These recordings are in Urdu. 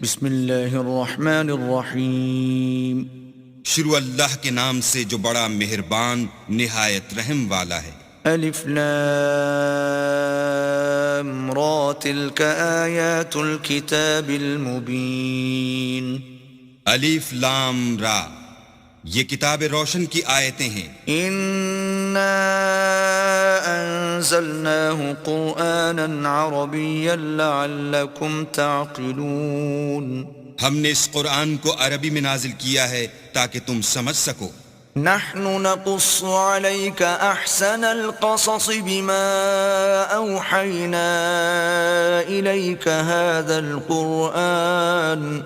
بسم اللہ الرحمن الرحیم۔ شروع اللہ کے نام سے جو بڑا مہربان نہایت رحم والا ہے۔ الف لام را تلک آیات الکتاب المبین۔ الف لام را، یہ کتاب روشن کی آیتیں ہیں۔ انا انزلناه قرآنا عربیا لعلکم تعقلون۔ ہم نے اس قرآن کو عربی میں نازل کیا ہے تاکہ تم سمجھ سکو۔ نحن نقص عليك احسن القصص بما اوحينا اليك هذا القرآن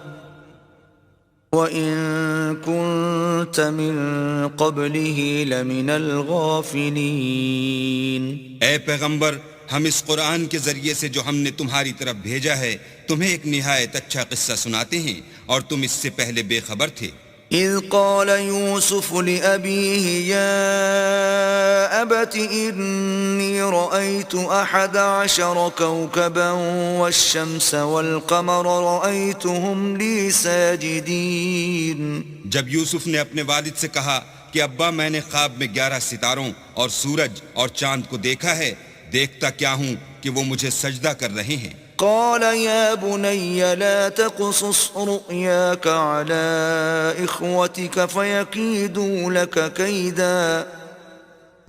وان كنت من قبله لمن الغافلين۔ اے پیغمبر، ہم اس قرآن کے ذریعے سے جو ہم نے تمہاری طرف بھیجا ہے تمہیں ایک نہایت اچھا قصہ سناتے ہیں، اور تم اس سے پہلے بے خبر تھے۔ اذ قال يوسف لأبيه يا أبت إني رأيت 11 كوكبا والشمس والقمر رأيتهم لي ساجدين۔ جب یوسف نے اپنے والد سے کہا کہ ابا، میں نے خواب میں 11 ستاروں اور سورج اور چاند کو دیکھا ہے، دیکھتا کیا ہوں کہ وہ مجھے سجدہ کر رہے ہیں۔ قال يا بني لا تقصص رؤياك على إخوتك فيكيدوا لك كيدا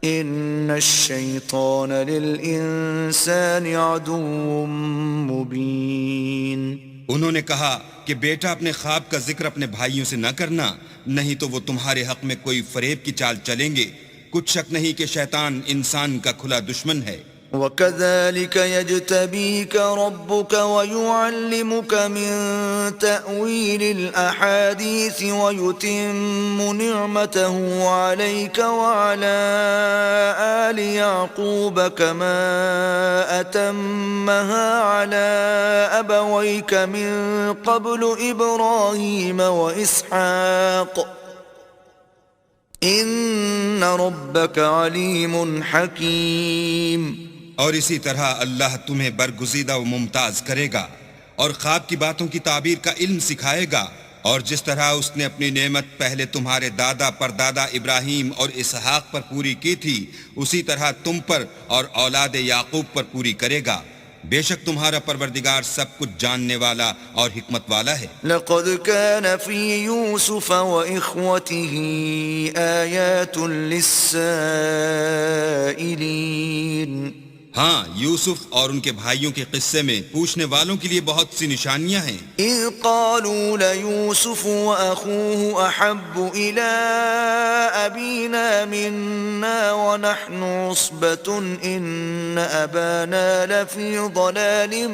إن الشيطان للإنسان عدو مبين۔ انہوں نے کہا کہ بیٹا، اپنے خواب کا ذکر اپنے بھائیوں سے نہ کرنا، نہیں تو وہ تمہارے حق میں کوئی فریب کی چال چلیں گے۔ کچھ شک نہیں کہ شیطان انسان کا کھلا دشمن ہے۔ وَكَذَلِكَ يَجْتَبِيكَ رَبُّكَ وَيُعَلِّمُكَ مِن تَأْوِيلِ الْأَحَادِيثِ وَيُتِمُّ نِعْمَتَهُ عَلَيْكَ وَعَلَى آلِ يَعْقُوبَ كَمَا أَتَمَّهَا عَلَى أَبَوَيْكَ مِن قَبْلُ إِبْرَاهِيمَ وَإِسْحَاقَ إِنَّ رَبَّكَ عَلِيمٌ حَكِيمٌ۔ اور اسی طرح اللہ تمہیں برگزیدہ و ممتاز کرے گا اور خواب کی باتوں کی تعبیر کا علم سکھائے گا، اور جس طرح اس نے اپنی نعمت پہلے تمہارے دادا پردادا ابراہیم اور اسحاق پر پوری کی تھی، اسی طرح تم پر اور اولاد یعقوب پر پوری کرے گا۔ بے شک تمہارا پروردگار سب کچھ جاننے والا اور حکمت والا ہے۔ لقد كان في يوسف وإخوته آيات للسائلين۔ ہاں، یوسف اور ان کے بھائیوں کے قصے میں پوچھنے والوں کے لیے بہت سی نشانیاں ہیں۔ اذ قالوا ليوسف واخوه احب الى ابينا منا ونحن عصبة ان ابانا لفي ضلال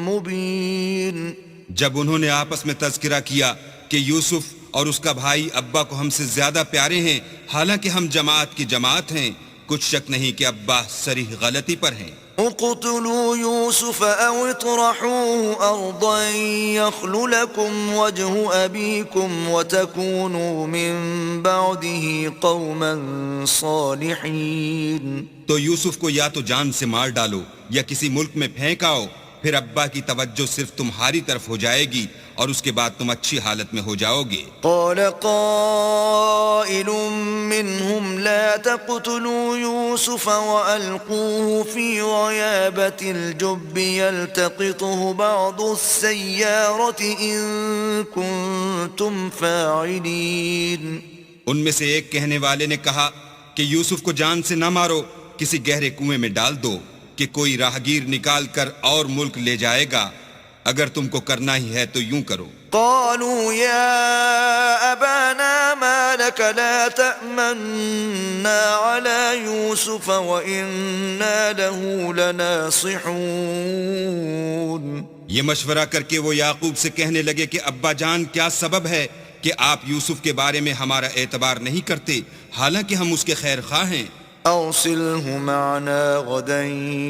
مبين۔ جب انہوں نے آپس میں تذکرہ کیا کہ یوسف اور اس کا بھائی ابا کو ہم سے زیادہ پیارے ہیں، حالانکہ ہم جماعت کی جماعت ہیں، کچھ شک نہیں کہ ابا صریح غلطی پر ہیں۔ اقتلوا يوسف او اطرحوه ارضا يخل لكم وجه ابيكم وتكونوا من بعده قوما صالحين۔ تو یوسف کو یا تو جان سے مار ڈالو یا کسی ملک میں پھینک آؤ، پھر ابا کی توجہ صرف تمہاری طرف ہو جائے گی اور اس کے بعد تم اچھی حالت میں ہو جاؤ گے۔ قال قائل منهم لا تقتلوا يوسف وألقوه في غيابة الجب يلتقطه بعض السيارة إن كنتم فاعلين۔ ان میں سے ایک کہنے والے نے کہا کہ یوسف کو جان سے نہ مارو، کسی گہرے کنویں میں ڈال دو کہ کوئی راہگیر نکال کر اور ملک لے جائے گا، اگر تم کو کرنا ہی ہے تو یوں کرو۔ قالوا يا أبانا ما لك لا تأمنا على يوسف وإنا له لناصحون۔ یہ مشورہ کر کے وہ یعقوب سے کہنے لگے کہ ابا جان، کیا سبب ہے کہ آپ یوسف کے بارے میں ہمارا اعتبار نہیں کرتے، حالانکہ ہم اس کے خیر خواہ ہیں۔ أرسله معنا غدا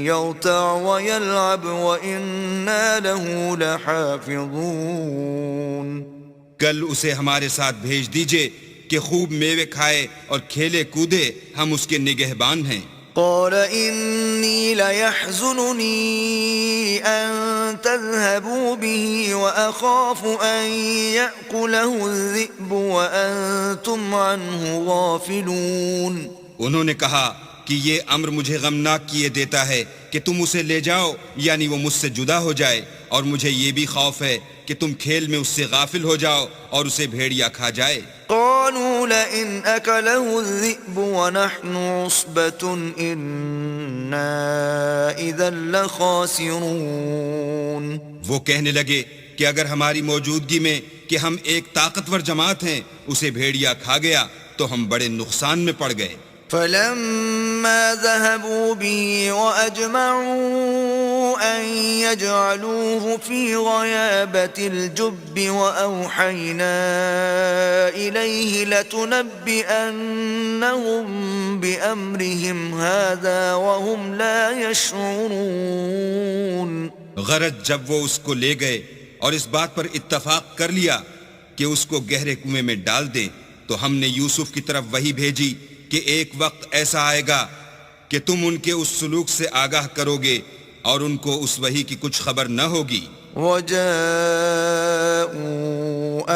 يرتع ويلعب وإنا له لحافظون۔ کل اسے ہمارے ساتھ بھیج دیجئے کہ خوب میوے کھائے اور کھیلے کودے، ہم اس کے نگہبان ہیں۔ قال إني ليحزنني أن تذهبوا به وأخاف أن يأكله الذئب وأنتم عنه غافلون. انہوں نے کہا کہ یہ امر مجھے غمناک کیے دیتا ہے کہ تم اسے لے جاؤ یعنی وہ مجھ سے جدا ہو جائے، اور مجھے یہ بھی خوف ہے کہ تم کھیل میں اس سے غافل ہو جاؤ اور اسے بھیڑیا کھا جائے. قالوا لئن أكله الذئب ونحن عصبة إنا إذا لخاسرون. وہ کہنے لگے کہ اگر ہماری موجودگی میں کہ ہم ایک طاقتور جماعت ہیں اسے بھیڑیا کھا گیا تو ہم بڑے نقصان میں پڑ گئے. فلما ذهبوا به وأجمعوا أن يجعلوه في غيابة الجب وأوحينا إليه لتنبئنهم بأمرهم هذا وهم لا يشعرون. غرض جب وہ اس کو لے گئے اور اس بات پر اتفاق کر لیا کہ اس کو گہرے کنویں میں ڈال دیں تو ہم نے یوسف کی طرف وحی بھیجی کہ ایک وقت ایسا آئے گا کہ تم ان کے اس سلوک سے آگاہ کرو گے اور ان کو اس وحی کی کچھ خبر نہ ہوگی. وَجَاءُوا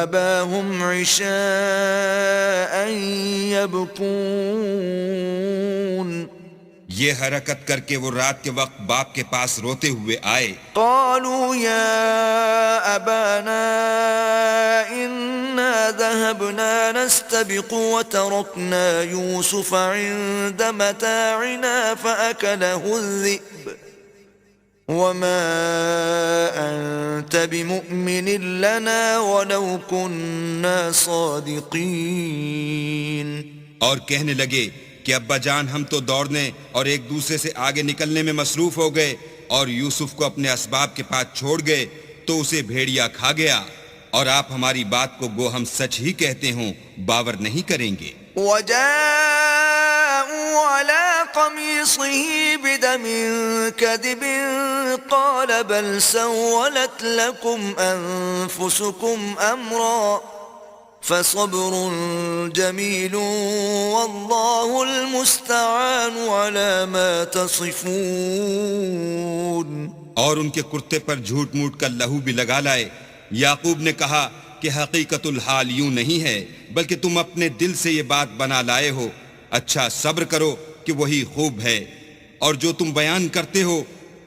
أَبَاهُمْ عِشَاءً يَبْكُونَ. یہ حرکت کر کے وہ رات کے وقت باپ کے پاس روتے ہوئے آئے. قالوا يا أبانا إنا ذهبنا نستبق وتركنا يوسف عند متاعنا فأكله الذئب وما أنت بمؤمن لنا ولو كنا صادقين. اور کہنے لگے کہ ابا جان ہم تو دوڑنے اور ایک دوسرے سے آگے نکلنے میں مصروف ہو گئے اور یوسف کو اپنے اسباب کے پاس چھوڑ گئے تو اسے بھیڑیا کھا گیا، اور آپ ہماری بات کو گو ہم سچ ہی کہتے ہوں باور نہیں کریں گے. وَجَاءُوا عَلَى قَمِيصِهِ بِدَمٍ كَذِبٍ قَالَ بَلْ سَوَّلَتْ لَكُمْ أَنفُسُكُمْ أَمْرًا فَصَبْرٌ جَمِيلٌ وَاللَّهُ الْمُسْتَعَانُ عَلَى مَا تَصِفُونَ. اور ان کے کرتے پر جھوٹ موٹ کا لہو بھی لگا لائے. یعقوب نے کہا کہ حقیقت الحال یوں نہیں ہے بلکہ تم اپنے دل سے یہ بات بنا لائے ہو. اچھا صبر کرو کہ وہی خوب ہے، اور جو تم بیان کرتے ہو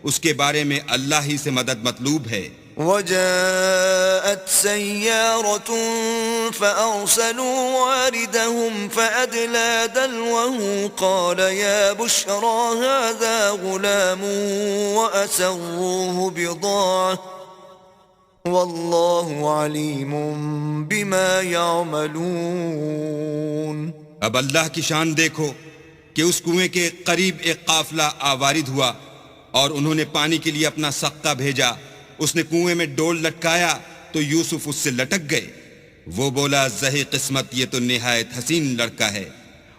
اس کے بارے میں اللہ ہی سے مدد مطلوب ہے. وجاءت سيارة فأرسلوا واردهم فأدلى دلوه قال يا بشرى هذا غلام وأسروه بضاعة والله عليم بما يعملون. اب اللہ کی شان دیکھو کہ اس کنویں کے قریب ایک قافلہ آوارد ہوا اور انہوں نے پانی کے لیے اپنا سقہ بھیجا. اس نے کنویں میں ڈول لٹکایا تو یوسف اس سے لٹک گئے. وہ بولا زہی قسمت یہ تو نہایت حسین لڑکا ہے،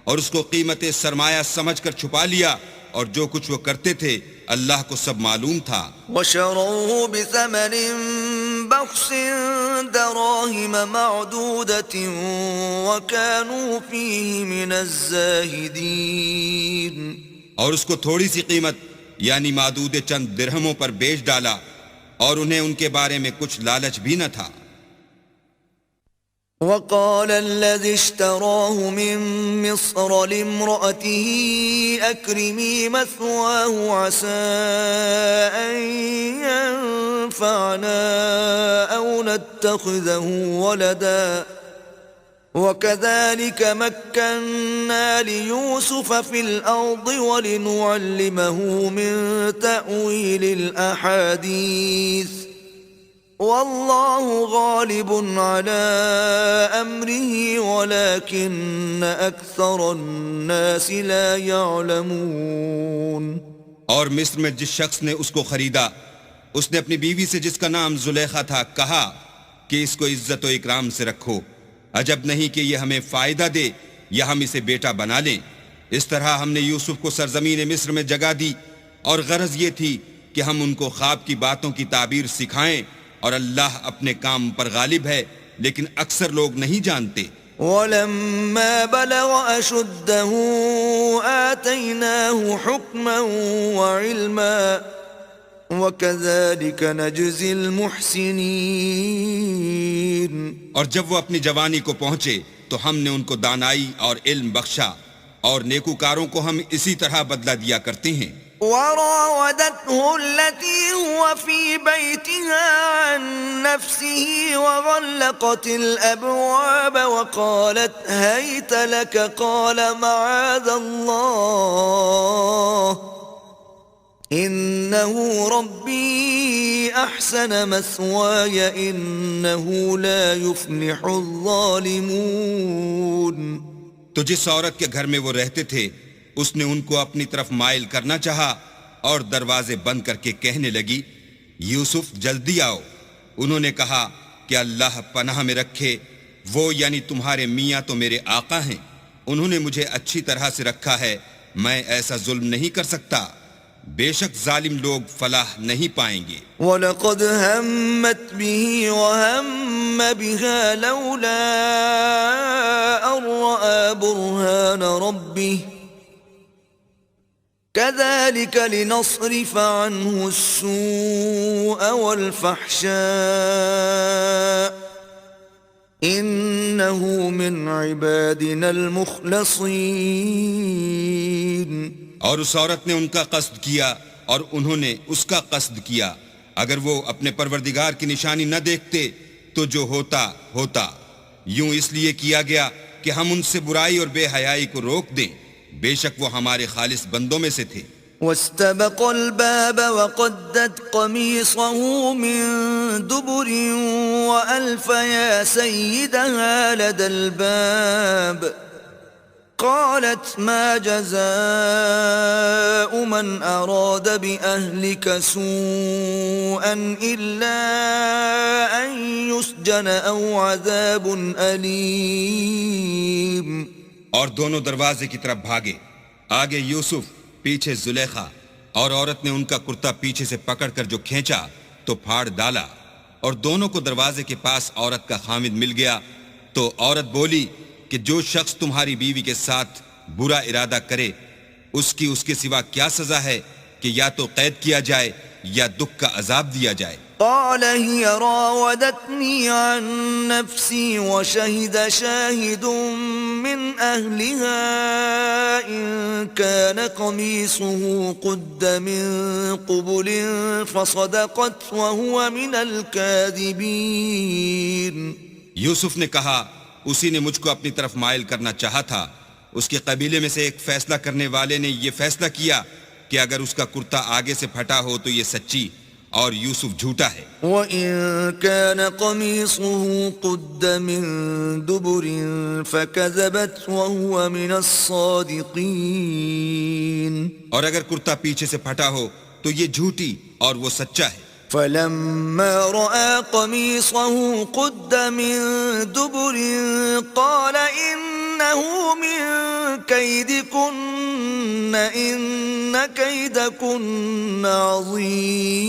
اور اس کو قیمت سرمایہ سمجھ کر چھپا لیا، اور جو کچھ وہ کرتے تھے اللہ کو سب معلوم تھا. وشروه بثمن بخس دراهم معدودة وكانوا فيه من الزاهدين. اور اس کو تھوڑی سی قیمت یعنی معدود چند درہموں پر بیچ ڈالا، اور انہیں ان کے بارے میں کچھ لالچ بھی نہ تھا. وقال الذي اشتراه من مصر لامرأته أكرمي مثواه عسى أن ينفعنا أو نتخذه ولدا وكذلك مكنا ليوسف في الأرض ولنعلمه من تأويل الأحاديث والله غالب على أمره ولكن أكثر الناس لا يعلمون. اور مصر میں جس شخص نے اس کو خریدا اس نے اپنی بیوی سے جس کا نام زلیخا تھا کہا کہ اس کو عزت و اکرام سے رکھو، عجب نہیں کہ یہ ہمیں فائدہ دے یا ہم اسے بیٹا بنا لیں. اس طرح ہم نے یوسف کو سرزمین مصر میں جگہ دی، اور غرض یہ تھی کہ ہم ان کو خواب کی باتوں کی تعبیر سکھائیں، اور اللہ اپنے کام پر غالب ہے لیکن اکثر لوگ نہیں جانتے. ولما بلغ أشده آتيناه حكما وعلما وكذلك نجزي المحسنين. اور جب وہ اپنی جوانی کو پہنچے تو ہم نے ان کو دانائی اور علم بخشا، اور نیکوکاروں کو ہم اسی طرح بدلہ دیا کرتے ہیں. وراودته التي هو في بيتها عن نفسه وغلقت الأبواب وقالت هيت لك قال معاذ الله إنه ربي أحسن مثواي إنه لا يفلح الظالمون. تو جس عورت کے گھر میں وہ رہتے تھے اس نے ان کو اپنی طرف مائل کرنا چاہا اور دروازے بند کر کے کہنے لگی یوسف جلدی آؤ. انہوں نے کہا کہ اللہ پناہ میں رکھے، وہ یعنی تمہارے میاں تو میرے آقا ہیں، انہوں نے مجھے اچھی طرح سے رکھا ہے، میں ایسا ظلم نہیں کر سکتا. بے شک ظالم لوگ فلاح نہیں پائیں گے. وَلَقَدْ هَمَّتْ بِهِ وَهَمَّ بِهَا لَوْلَا أَن رَّأَىٰ بُرْهَانَ رَبِّهِ كَذَلِكَ لِنَصْرِفَ عَنْهُ السُّوءَ وَالْفَحْشَاءَ إِنَّهُ مِنْ عِبَادِنَا الْمُخْلَصِينَ. اور اس عورت نے ان کا قصد کیا اور انہوں نے اس کا قصد کیا. اگر وہ اپنے پروردگار کی نشانی نہ دیکھتے تو جو ہوتا ہوتا. یوں اس لیے کیا گیا کہ ہم ان سے برائی اور بے حیائی کو روک دیں، بے شک وہ ہمارے خالص بندوں میں سے تھے. واستبق الباب وقدت قميصه من دبر وألف يا سيدها لدى الباب قالت ما جزاء من أراد بأهلك سوءا إلا أن يسجن أو عذاب أليم. اور دونوں دروازے کی طرف بھاگے، آگے یوسف، پیچھے زلیخا، اور عورت نے ان کا کرتا پیچھے سے پکڑ کر جو کھینچا تو پھاڑ ڈالا، اور دونوں کو دروازے کے پاس عورت کا خامد مل گیا. تو عورت بولی کہ جو شخص تمہاری بیوی کے ساتھ برا ارادہ کرے اس کے سوا کیا سزا ہے کہ یا تو قید کیا جائے یا دکھ کا عذاب دیا جائے. قال هي راودتني عن نفسي وشهد شاهد من أهلها إن كان قميصه قد من قبل فصدقت وهو من الكاذبين. یوسف نے کہا اسی نے مجھ کو اپنی طرف مائل کرنا چاہا تھا. اس کے قبیلے میں سے ایک فیصلہ کرنے والے نے یہ فیصلہ کیا کہ اگر اس کا کرتا آگے سے پھٹا ہو تو یہ سچی اور یوسف جھوٹا ہے. وَإِن كَانَ قَمِيصُهُ قُدَّ مِن دُبُرٍ فَكَذَبَتْ وَهُوَ مِنَ الصَّادِقِينَ. اور اگر کرتا پیچھے سے پھٹا ہو تو یہ جھوٹی اور وہ سچا ہے. فَلَمَّا رَأَىٰ قَمِيصَهُ قُدَّ مِن دُبُرٍ قَالَ إِنَّهُ مِن كَيْدِكُنَّ إِنَّ كَيْدَكُنَّ عَظِيمٌ.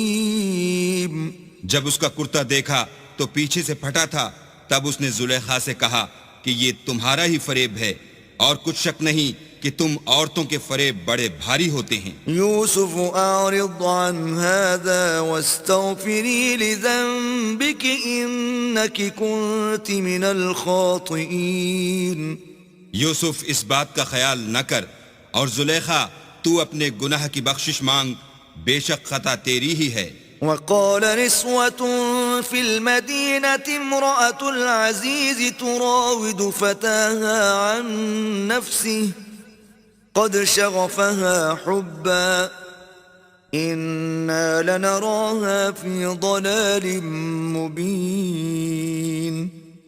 جب اس کا کرتا دیکھا تو پیچھے سے پھٹا تھا، تب اس نے زلیخا سے کہا کہ یہ تمہارا ہی فریب ہے، اور کچھ شک نہیں کہ تم عورتوں کے فریب بڑے بھاری ہوتے ہیں. یوسف اعرض عن هذا واستغفری لذنبك انك كنت من الخاطئین. یوسف اس بات کا خیال نہ کر، اور زلیخا تو اپنے گناہ کی بخشش مانگ، بے شک خطا تیری ہی ہے. وقال نسوة في المدينة امرأة العزيز تراود فتاها عن نفسه قد شغفها حبا إنا لنراها في ضلال مبين.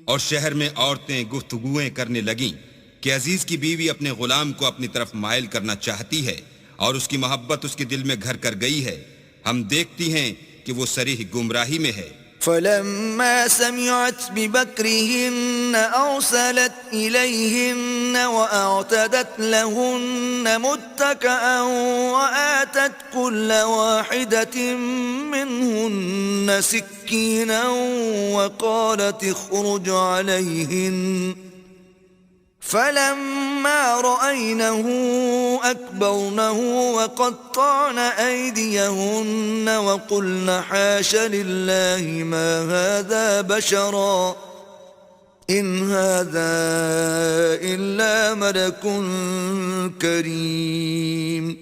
اور شہر میں عورتیں گفتگویں کرنے لگیں کہ عزیز کی بیوی اپنے غلام کو اپنی طرف مائل کرنا چاہتی ہے، اور اس کی محبت اس کے دل میں گھر کر گئی ہے، ہم دیکھتی ہیں کہ وہ صریح گمراہی میں ہے. فلما سمعت بمكرهن أرسلت إليهن وأعتدت لهن متكئا وآتت كل واحدة منهن سكينا وقالت اخرج عليهن فلما رأينه أكبرنه وقطعن أيديهن وقلن حاش لله ما هذا بشرا إن هذا إلا ملك کریم.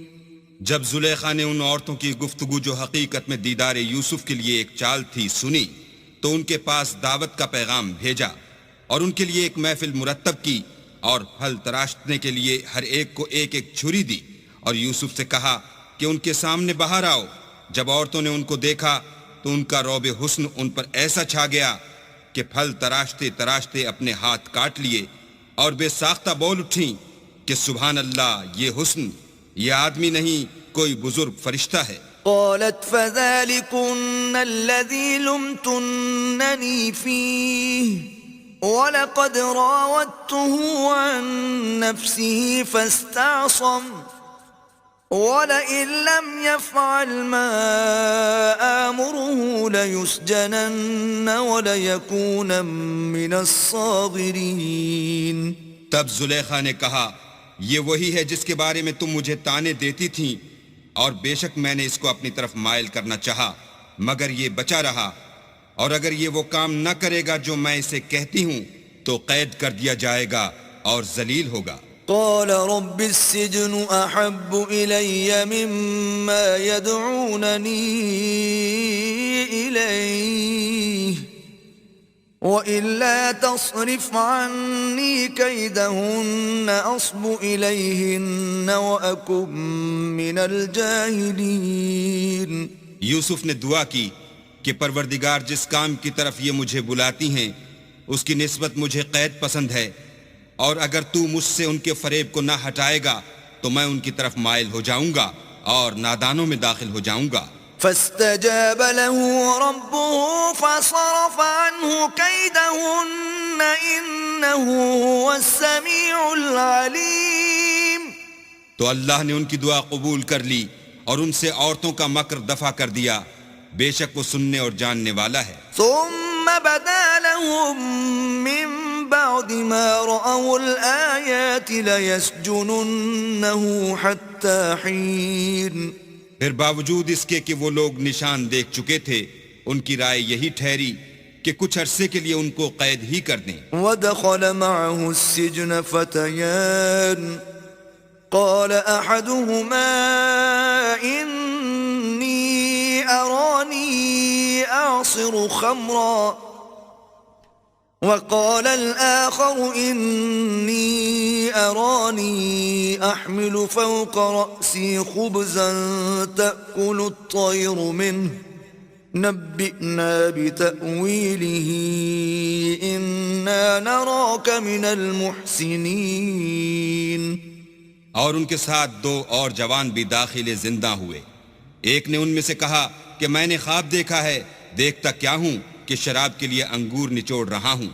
جب زلیخا نے ان عورتوں کی گفتگو جو حقیقت میں دیدار یوسف کے لیے ایک چال تھی سنی تو ان کے پاس دعوت کا پیغام بھیجا اور ان کے لیے ایک محفل مرتب کی اور پھل تراشنے کے لیے ہر ایک کو ایک ایک چھری دی اور یوسف سے کہا کہ ان کے سامنے باہر آؤ. جب عورتوں نے ان کو دیکھا تو ان کا رعب حسن ان پر ایسا چھا گیا کہ پھل تراشتے تراشتے اپنے ہاتھ کاٹ لیے اور بے ساختہ بول اٹھیں کہ سبحان اللہ، یہ حسن، یہ آدمی نہیں کوئی بزرگ فرشتہ ہے. قالت فذلكن الذي لمتنني فيه وَلَقَدْ رَاوَدتُّهُ عَن نَّفْسِهِ فَاسْتَعْصَمَ وَلَئِن لَّمْ يَفْعَلْ مَا آمُرُهُ لَيُسْجَنَنَّ وَلَيَكُونًا مِّنَ الصَّاغِرِينَ. تب زلیخا نے کہا یہ وہی ہے جس کے بارے میں تم مجھے طعنے دیتی تھیں اور بے شک میں نے اس کو اپنی طرف مائل کرنا چاہا مگر یہ بچا رہا اور اگر یہ وہ کام نہ کرے گا جو میں اسے کہتی ہوں تو قید کر دیا جائے گا اور ذلیل ہوگا. قال رب السجن احب الي مما يدعونني اليه والا تصرف عني كيدهن اصب اليهن واكن من الجاهلين. یوسف نے دعا کی کہ پروردگار جس کام کی طرف یہ مجھے بلاتی ہیں اس کی نسبت مجھے قید پسند ہے اور اگر تو مجھ سے ان کے فریب کو نہ ہٹائے گا تو میں ان کی طرف مائل ہو جاؤں گا اور نادانوں میں داخل ہو جاؤں گا. فاستجاب له ربه فصرف عنه كيدهن إنه هو السميع العليم. تو اللہ نے ان کی دعا قبول کر لی اور ان سے عورتوں کا مکر دفع کر دیا، بے شک وہ سننے اور جاننے والا ہے. ثم بدا لهم من بعد ما رأوا الآيات ليسجننه حتى حين. پھر باوجود اس کے کہ وہ لوگ نشان دیکھ چکے تھے ان کی رائے یہی ٹھہری کہ کچھ عرصے کے لیے ان کو قید ہی کر دیں. ودخل معه السجن فتيان قال أحدهما إني أراني أعصر خمرا وقال الآخر إني أراني أحمل فوق رأسي خبزا تأكل الطير منه نبئنا بتأويله إنا نراك من المحسنين. اور ان کے ساتھ دو اور جوان بھی داخل زندہ ہوئے. ایک نے ان میں سے کہا کہ میں نے خواب دیکھا ہے، دیکھتا کیا ہوں کہ شراب کے لیے انگور نچوڑ رہا ہوں.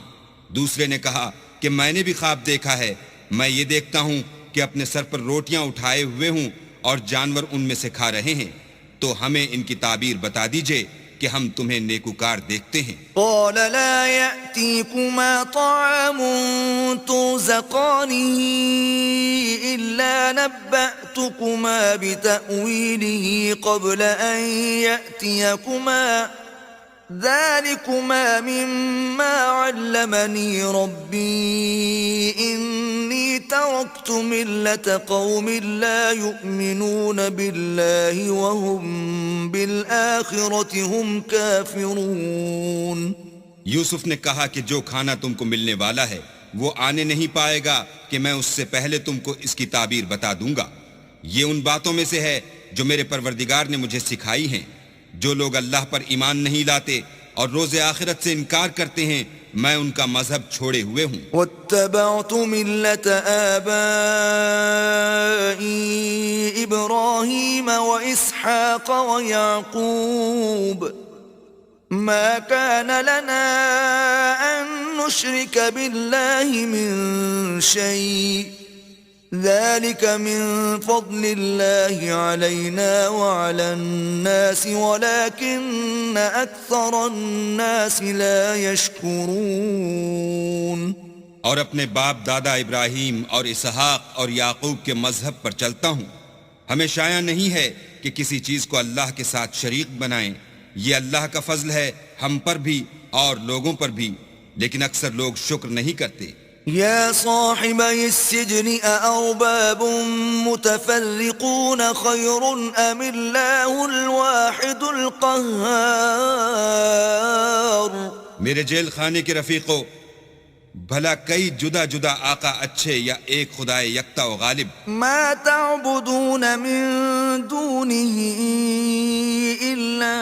دوسرے نے کہا کہ میں نے بھی خواب دیکھا ہے، میں یہ دیکھتا ہوں کہ اپنے سر پر روٹیاں اٹھائے ہوئے ہوں اور جانور ان میں سے کھا رہے ہیں، تو ہمیں ان کی تعبیر بتا دیجئے کہ ہم تمہیں نیکوکار دیکھتے ہیں. قال لا يأتيكما طعام ترزقانه إلا نبأتكما بتأويله قبل أن يأتيكما ذلكما مما علمني ربي إني تركت ملة قوم لا يؤمنون بالله وهم بالآخرة هم كافرون. یوسف نے کہا کہ جو کھانا تم کو ملنے والا ہے وہ آنے نہیں پائے گا کہ میں اس سے پہلے تم کو اس کی تعبیر بتا دوں گا. یہ ان باتوں میں سے ہے جو میرے پروردگار نے مجھے سکھائی ہیں. جو لوگ اللہ پر ایمان نہیں لاتے اور روز آخرت سے انکار کرتے ہیں میں ان کا مذہب چھوڑے ہوئے ہوں. واتبعت ملة آبائي إبراهيم وإسحاق ويعقوب ما كان لنا أن نشرك بالله من شيء ذلك من فضل الله علينا وعلى الناس ولكن أكثر الناس لا يشكرون. اور اپنے باپ دادا ابراہیم اور اسحاق اور یعقوب کے مذہب پر چلتا ہوں۔ ہمیں شایع نہیں ہے کہ کسی چیز کو اللہ کے ساتھ شریک بنائیں، یہ اللہ کا فضل ہے ہم پر بھی اور لوگوں پر بھی، لیکن اکثر لوگ شکر نہیں کرتے۔ يا صاحبي السجن أأرباب متفرقون خير أم الله الواحد القهار؟ میرے جیل خانے کے رفیقو، بھلا کئی جدا جدا آقا اچھے یا ایک خدائے یکتا و غالب؟ ما تعبدون من دونه إلا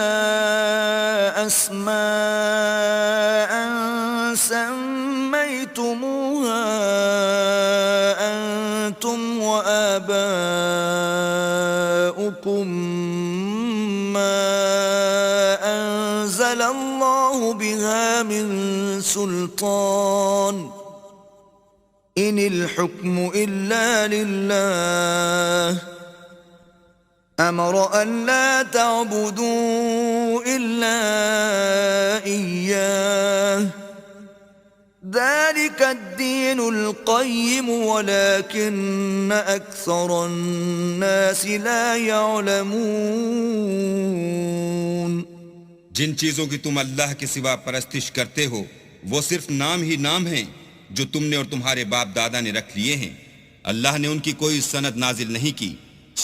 أسماء سميتموها أنتم وآباؤكم ما أنزل الله بها من سلطان إن الحكم إلا لله أمر أن لا تعبدوا إلا إياه ذلك الدين القيم ولكن أكثر الناس لا يعلمون۔ جن چیزوں کی تم اللہ کے سوا پرستش کرتے ہو وہ صرف نام ہی نام ہیں جو تم نے اور تمہارے باپ دادا نے رکھ لیے ہیں۔ اللہ نے ان کی کوئی سند نازل نہیں کی۔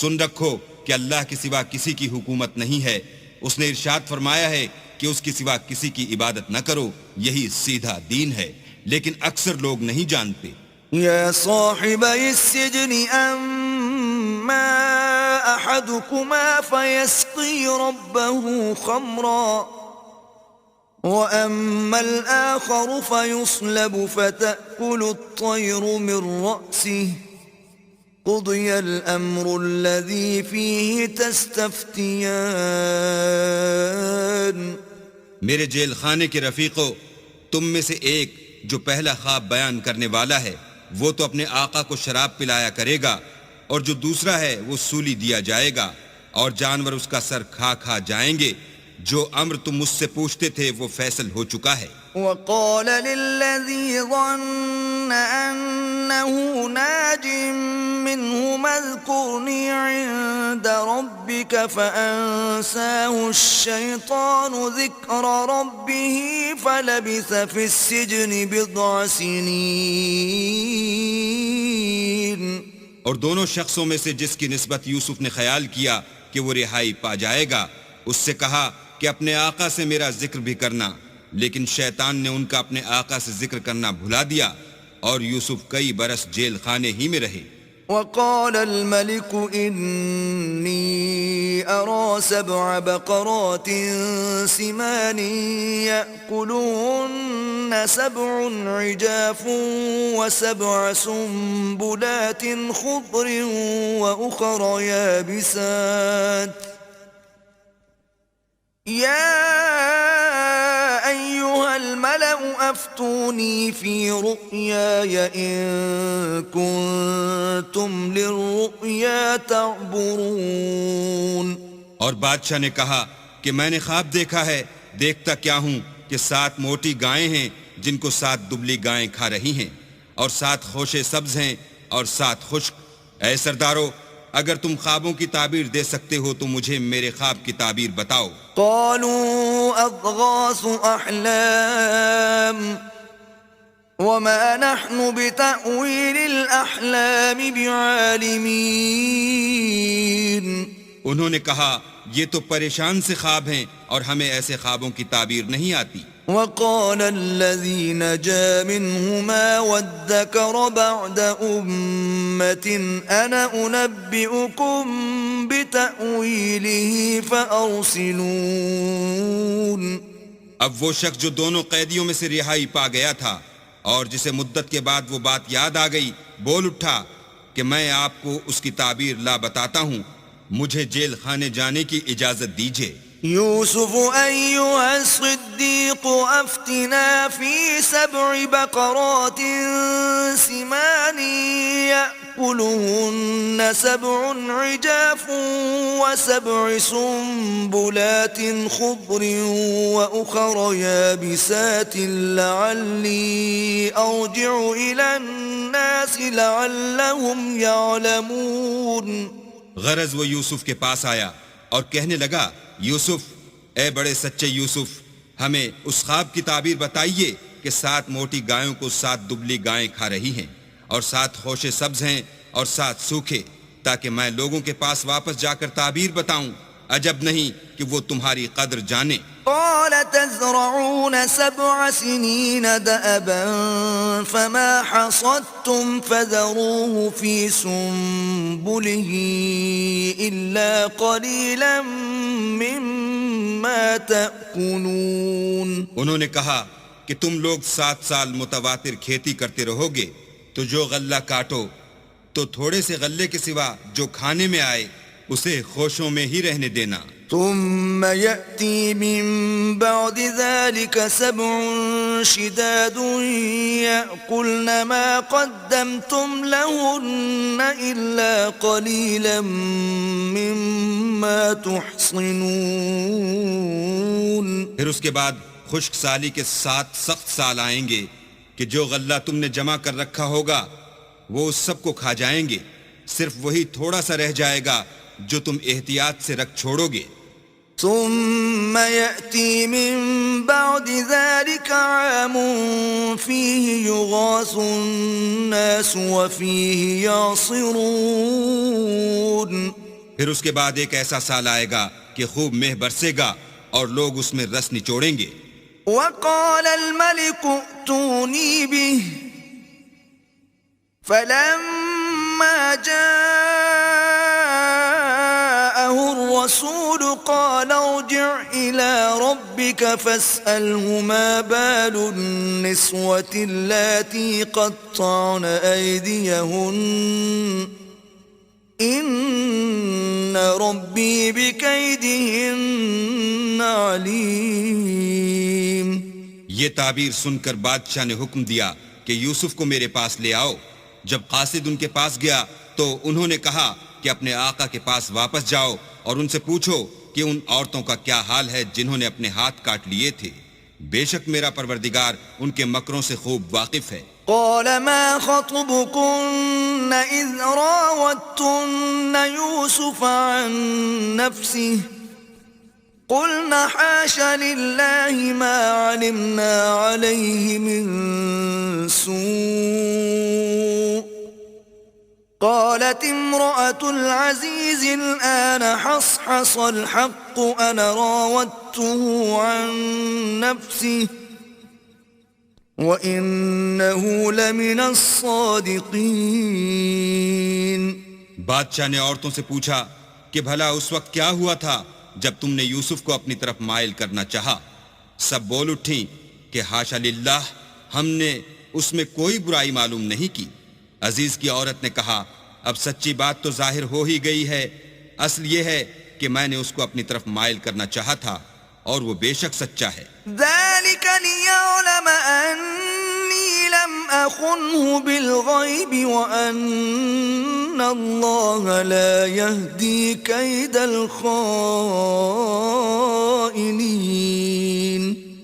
سن رکھو کہ اللہ کے سوا کسی کی حکومت نہیں ہے۔ اس نے ارشاد فرمایا ہے کہ اس کے سوا کسی کی عبادت نہ کرو، یہی سیدھا دین ہے، لیکن اکثر لوگ نہیں جانتے۔ يا صاحبي السجن أما أحدكما فيسقي ربه خمرا وأما الآخر فيصلب فتأكل الطير من رأسه قضي الأمر الذي فيه تستفتيان۔ میرے جیل خانے کے رفیقو، تم میں سے ایک جو پہلا خواب بیان کرنے والا ہے وہ تو اپنے آقا کو شراب پلایا کرے گا، اور جو دوسرا ہے وہ سولی دیا جائے گا، اور جانور اس کا سر کھا کھا جائیں گے۔ جو امر تم مجھ سے پوچھتے تھے وہ فیصل ہو چکا ہے۔ وقال للذي ظن أنه ناج منهما اذكرني عند ربك فأنساه الشيطان ذكر ربه فلبث في السجن بضع سنين۔ اور دونوں شخصوں میں سے جس کی نسبت یوسف نے خیال کیا کہ وہ رہائی پا جائے گا، اس سے کہا کہ اپنے آقا سے میرا ذکر بھی کرنا، لیکن شیطان نے ان کا اپنے آقا سے ذکر کرنا بھلا دیا، اور یوسف کئی برس جیل خانے ہی میں رہے۔ وقال الملك إني أرى 7 بقرات سمان يأكلهن 7 عجاف و7 سنبلات خضر وأخر يابسات يا أيها الملأ أفتوني في رؤياي إن كنتم للرؤيا تعبرون۔ اور بادشاہ نے کہا کہ میں نے خواب دیکھا ہے، دیکھتا کیا ہوں کہ 7 موٹی گائیں ہیں جن کو 7 دبلی گائیں کھا رہی ہیں، اور 7 خوشے سبز ہیں اور 7 خشک۔ اے سردارو، اگر تم خوابوں کی تعبیر دے سکتے ہو تو مجھے میرے خواب کی تعبیر بتاؤ۔ قالوا أضغاث أحلام وما نحن بتأويل الأحلام بعالمين۔ انہوں نے کہا یہ تو پریشان سے خواب ہیں اور ہمیں ایسے خوابوں کی تعبیر نہیں آتی۔ وقال الذي نجا منهما وادكر بعد أمة أنا أنبئكم بتأويله فأرسلون۔ اب وہ شخص جو دونوں قیدیوں میں سے رہائی پا گیا تھا اور جسے مدت کے بعد وہ بات یاد آ گئی، بول اٹھا کہ میں آپ کو اس کی تعبیر لا بتاتا ہوں، مجھے جیل خانے جانے کی اجازت دیجیے۔ يوسف أيها الصديق أفتنا في 7 بقرات سمان يأكلهن 7 عجاف و7 سنبلات خضر وأخر يابسات لعلي أرجع إلى الناس لعلهم يعلمون. غرض وہ یوسف کے پاس آیا اور کہنے لگا یوسف، اے بڑے سچے یوسف، ہمیں اس خواب کی تعبیر بتائیے کہ 7 موٹی گایوں کو 7 دبلی گائیں کھا رہی ہیں اور 7 خوشے سبز ہیں اور 7 سوکھے، تاکہ میں لوگوں کے پاس واپس جا کر تعبیر بتاؤں. عجب نہیں کہ وہ تمہاری قدر جانے. قال تزرعون 7 سنين دأبا فما حصدتم فذروه في سنبله إلا قليلا مما تأكلون. انہوں نے کہا کہ تم لوگ 7 سال متواتر کھیتی کرتے رہو گے تو جو غلہ کاٹو تو تھوڑے سے غلے کے سوا جو کھانے میں آئے اسے خوشوں میں ہی رہنے دینا. ثم يأتي من بعد ذلك 7 شداد يأكلن ما قدمتم لهن إلا قليلا مما تحصنون. پھر اس کے بعد خشک سالی کے 7 سخت سال آئیں گے کہ جو غلہ تم نے جمع کر رکھا ہوگا وہ اس سب کو کھا جائیں گے، صرف وہی تھوڑا سا رہ جائے گا جو تم احتیاط سے رکھ چھوڑو گے. ثم يأتي من بعد ذلك عام فيه يغاث الناس وفيه يعصرون. پھر اس کے بعد ایک ایسا سال آئے گا کہ خوب مہ برسے گا اور لوگ اس میں رس نچوڑیں گے. وقال الملك ائتوني به فلما جاءه الرسول قال ارجع إلى ربك فاسأله ما بال النسوة اللاتي قطعن أيديهن إن ربي بكيدهن عليم. یہ تعبیر سن کر بادشاہ نے حکم دیا کہ یوسف کو میرے پاس لے آؤ. جب قاصد ان کے پاس گیا تو انہوں نے کہا کہ اپنے آقا کے پاس واپس جاؤ اور ان سے پوچھو کہ ان عورتوں کا کیا حال ہے جنہوں نے اپنے ہاتھ کاٹ لیے تھے. بے شک میرا پروردگار ان کے مکروں سے خوب واقف ہے. قال ما خطبكن إذ راوتن يوسف عن نفسه قلنا حاش لله ما علمنا عليه من سوء قالت امرأة العزيز الآن حصحص الحق أنا راودته عن نفسه وَإِنَّهُ لَمِنَ الصَّادِقِينَ. بادشاہ نے عورتوں سے پوچھا کہ بھلا اس وقت کیا ہوا تھا جب تم نے یوسف کو اپنی طرف مائل کرنا چاہا. سب بول اٹھیں کہ حاشا للہ، ہم نے اس میں کوئی برائی معلوم نہیں کی. عزیز کی عورت نے کہا اب سچی بات تو ظاہر ہو ہی گئی ہے. اصل یہ ہے کہ میں نے اس کو اپنی طرف مائل کرنا چاہا تھا اور وہ بے شک سچا ہے. ذلك ليعلم أني لم أخنه بالغيب وأن الله لا يهدي كيد الخائنين.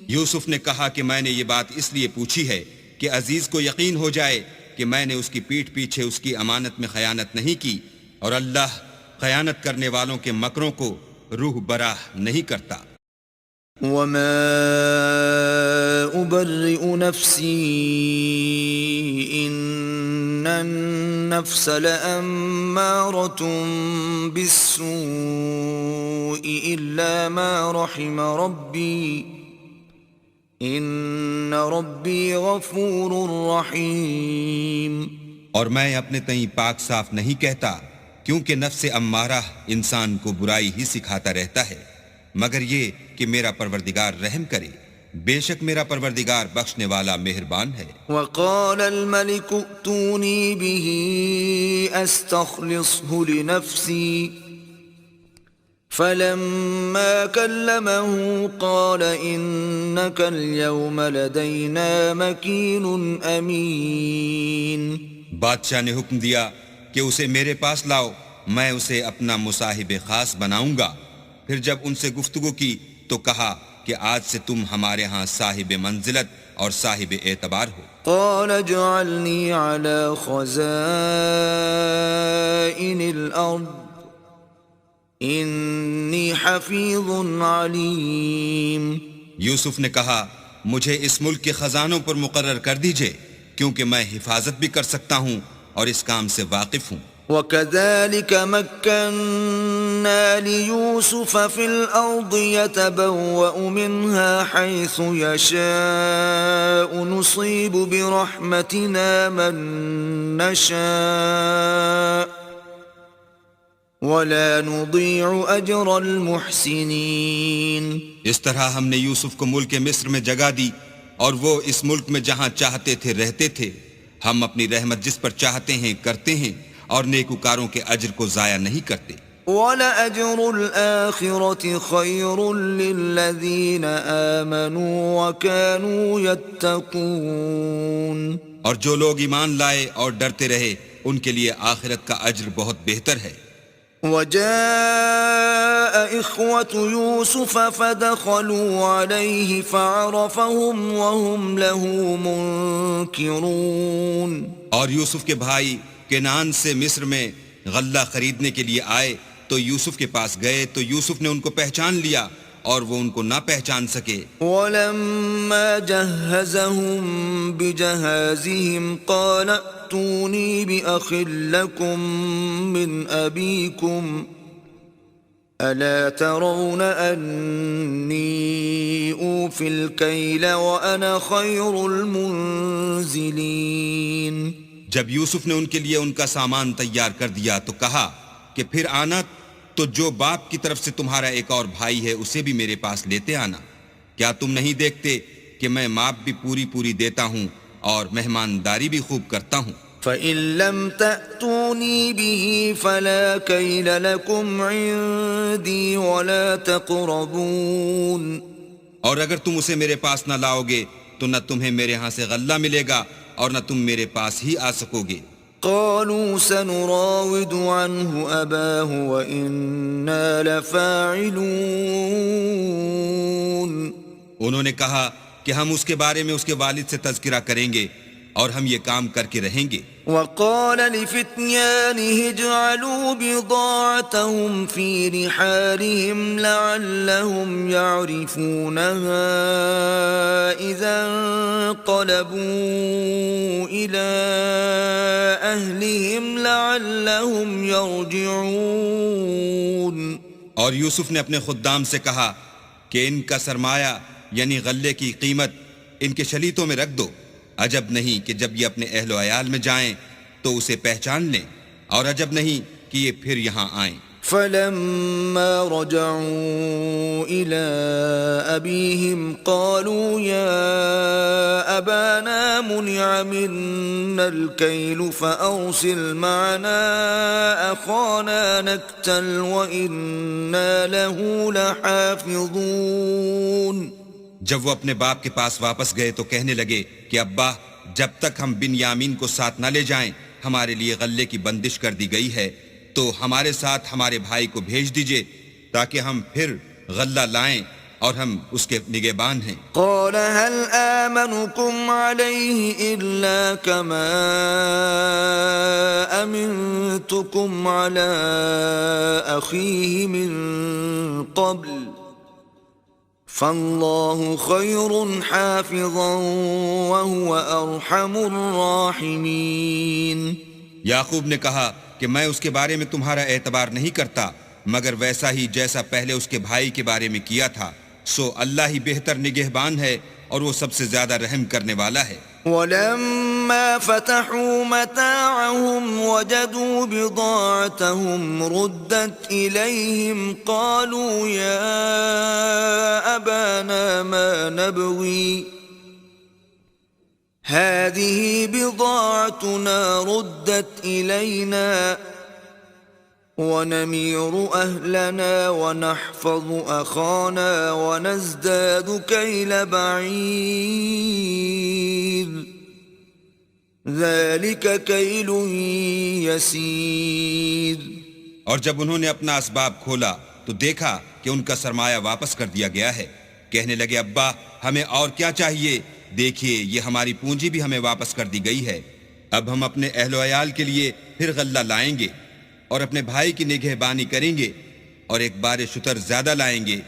یوسف نے کہا کہ میں نے یہ بات اس لیے پوچھی ہے کہ عزیز کو یقین ہو جائے کہ میں نے اس کی پیٹھ پیچھے اس کی امانت میں خیانت نہیں کی اور اللہ خیانت کرنے والوں کے مکروں کو روح براہ نہیں کرتا. وما أبرئ نفسي إن النفس لأمارة بالسوء إلا ما رحم ربي إن ربي غفور رحيم. اور میں اپنے تئیں پاک صاف نہیں کہتا کیونکہ نفس امارہ انسان کو برائی ہی سکھاتا رہتا ہے مگر یہ کہ میرا پروردگار رحم کرے. بے شک میرا پروردگار بخشنے والا مہربان ہے. وقال الملك ائتوني به استخلصه لنفسي فلما كلمه قال إنك اليوم لدينا مكين أمين. بادشاہ نے حکم دیا کہ اسے میرے پاس لاؤ، میں اسے اپنا مصاحب خاص بناؤں گا۔ پھر جب ان سے گفتگو کی تو کہا کہ آج سے تم ہمارے ہاں صاحب منزلت اور صاحب اعتبار ہو۔ قال اجعلني على خزائن الأرض إني حفيظ عليم۔ یوسف نے کہا مجھے اس ملک کے خزانوں پر مقرر کر دیجئے، کیونکہ میں حفاظت بھی کر سکتا ہوں اور اس کام سے واقف ہوں۔ وكذلك مكنا ليوسف في الأرض يتبوأ منها حيث يشاء نصيب برحمتنا من نشاء ولا نضيع أجر المحسنين۔ اس طرح ہم نے یوسف کو ملک مصر میں جگہ دی، اور وہ اس ملک میں جہاں چاہتے تھے رہتے تھے۔ ہم اپنی رحمت جس پر چاہتے ہیں کرتے ہیں، اور نیکوکاروں کے اجر کو ضائع نہیں کرتے۔ وَلَأَجْرُ الْآخِرَةِ خَيْرٌ لِّلَّذِينَ آمَنُوا وَكَانُوا يَتَّقُونَ۔ اور جو لوگ ایمان لائے اور ڈرتے رہے ان کے لیے آخرت کا اجر بہت بہتر ہے۔ وَجَاءَ إِخْوَةُ يُوسُفَ فَدَخَلُوا عَلَيْهِ فَعَرَفَهُمْ وَهُمْ لَهُ مُنكِرُونَ۔ اور یوسف کے بھائی کنعان سے مصر میں غلہ خریدنے کے لیے آئے تو یوسف کے پاس گئے تو یوسف نے ان کو پہچان لیا اور وہ ان کو نہ پہچان سکے۔ وَلَمَّا جَهَّزَهُم بِجَهَازِهِمْ قَالَ ائْتُونِي بِأَخٍ لَّكُم مِّنْ أَبِيكُمْ أَلَا تَرَوْنَ أَنِّي أُوفِي الْكَيْلَ وَأَنَا خَيْرُ الْمُنزِلِينَ۔ جب یوسف نے ان کے لیے ان کا سامان تیار کر دیا تو کہا کہ پھر آنا تو جو باپ کی طرف سے تمہارا ایک اور بھائی ہے اسے بھی میرے پاس لیتے آنا۔ کیا تم نہیں دیکھتے کہ میں ماپ بھی پوری دیتا ہوں اور مہمانداری بھی خوب کرتا ہوں؟ فَإِن لَّمْ تَأْتُونِي بِهِ فَلَا كَيْلَ لَكُمْ عِندِي وَلَا تَقْرَبُونَ۔ اور اگر تم اسے میرے پاس نہ لاؤ گے تو نہ تمہیں میرے ہاں سے غلہ ملے گا اور نہ تم میرے پاس ہی آ سکو گے۔ قالوا سنراود عنه أباه وإنا لفاعلون۔ انہوں نے کہا کہ ہم اس کے بارے میں اس کے والد سے تذکرہ کریں گے اور ہم یہ کام کر کے رہیں گے۔ وقال لفتيانه اجعلوا بضاعتهم في رحالهم لعلهم يعرفونها إذا انقلبوا إلى أهلهم لعلهم يرجعون۔ اور یوسف نے اپنے خدام سے کہا کہ ان کا سرمایہ یعنی غلے کی قیمت ان کے شلیتوں میں رکھ دو، عجب نہیں کہ جب یہ اپنے اہل و عیال میں جائیں تو اسے پہچان لیں، اور عجب نہیں کہ یہ پھر یہاں آئیں۔ فلما رجعوا إلى أبيهم قالوا يا أبانا منع منا الكيل فأرسل معنا أخانا نكتل وإنا له لحافظون۔ جب وہ اپنے باپ کے پاس واپس گئے تو کہنے لگے کہ ابا، جب تک ہم بن یامین کو ساتھ نہ لے جائیں ہمارے لیے غلے کی بندش کر دی گئی ہے، تو ہمارے ساتھ ہمارے بھائی کو بھیج دیجئے تاکہ ہم پھر غلہ لائیں اور ہم اس کے نگہبان ہیں۔ قال هل آمنكم عليه إلا كما أمنتكم على أخيه من قبل فالله خير حافظا وهو أرحم الراحمين۔ یعقوب نے کہا کہ میں اس کے بارے میں تمہارا اعتبار نہیں کرتا مگر ویسا ہی جیسا پہلے اس کے بھائی کے بارے میں کیا تھا، سو اللہ ہی بہتر نگہبان ہے اور وہ سب سے زیادہ رحم کرنے والا ہے۔ ولما فتحوا متاعهم وجدوا بضاعتهم ردت إليهم قالوا يا أبانا ما نبغي هذه بضاعتنا ردت إلينا ونمير أهلنا ونحفظ أخانا ونزداد كيل بعير ذلك كيل يسير. اور جب انہوں نے اپنا اسباب کھولا تو دیکھا کہ ان کا سرمایہ واپس کر دیا گیا ہے. کہنے لگے ابا ہمیں اور کیا چاہیے، دیکھیے یہ ہماری پونجی بھی ہمیں واپس کر دی گئی ہے. اب ہم اپنے اہل و عیال کے لیے پھر غلہ لائیں گے اور اپنے بھائی کی نگہبانی کریں گے اور ایک بار شتر زیادہ لائیں گے.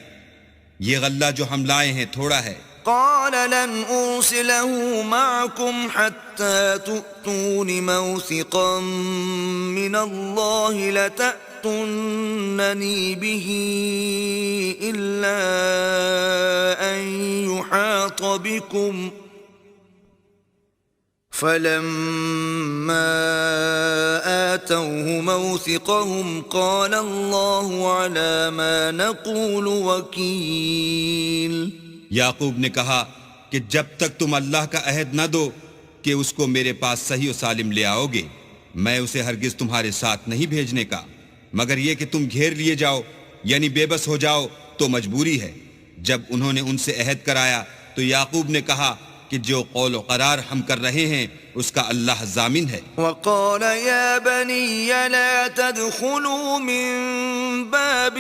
یہ غلہ جو ہم لائے ہیں تھوڑا ہے. قال لن أرسله معكم حتى تؤتون موثقا من الله لتأتونني به إلا أن يحاط بكم. فلما آتوه موثقهم قال الله على ما نقول وكيل. یعقوب نے کہا کہ جب تک تم اللہ کا عہد نہ دو کہ اس کو میرے پاس صحیح و سالم لے آؤ گے، میں اسے ہرگز تمہارے ساتھ نہیں بھیجنے کا، مگر یہ کہ تم گھیر لیے جاؤ یعنی بے بس ہو جاؤ تو مجبوری ہے. جب انہوں نے ان سے عہد کرایا تو یعقوب نے کہا کہ جو قول و قرار ہم کر رہے ہیں اس کا اللہ ضامن ہے. وقال يا بني لا تدخلوا من باب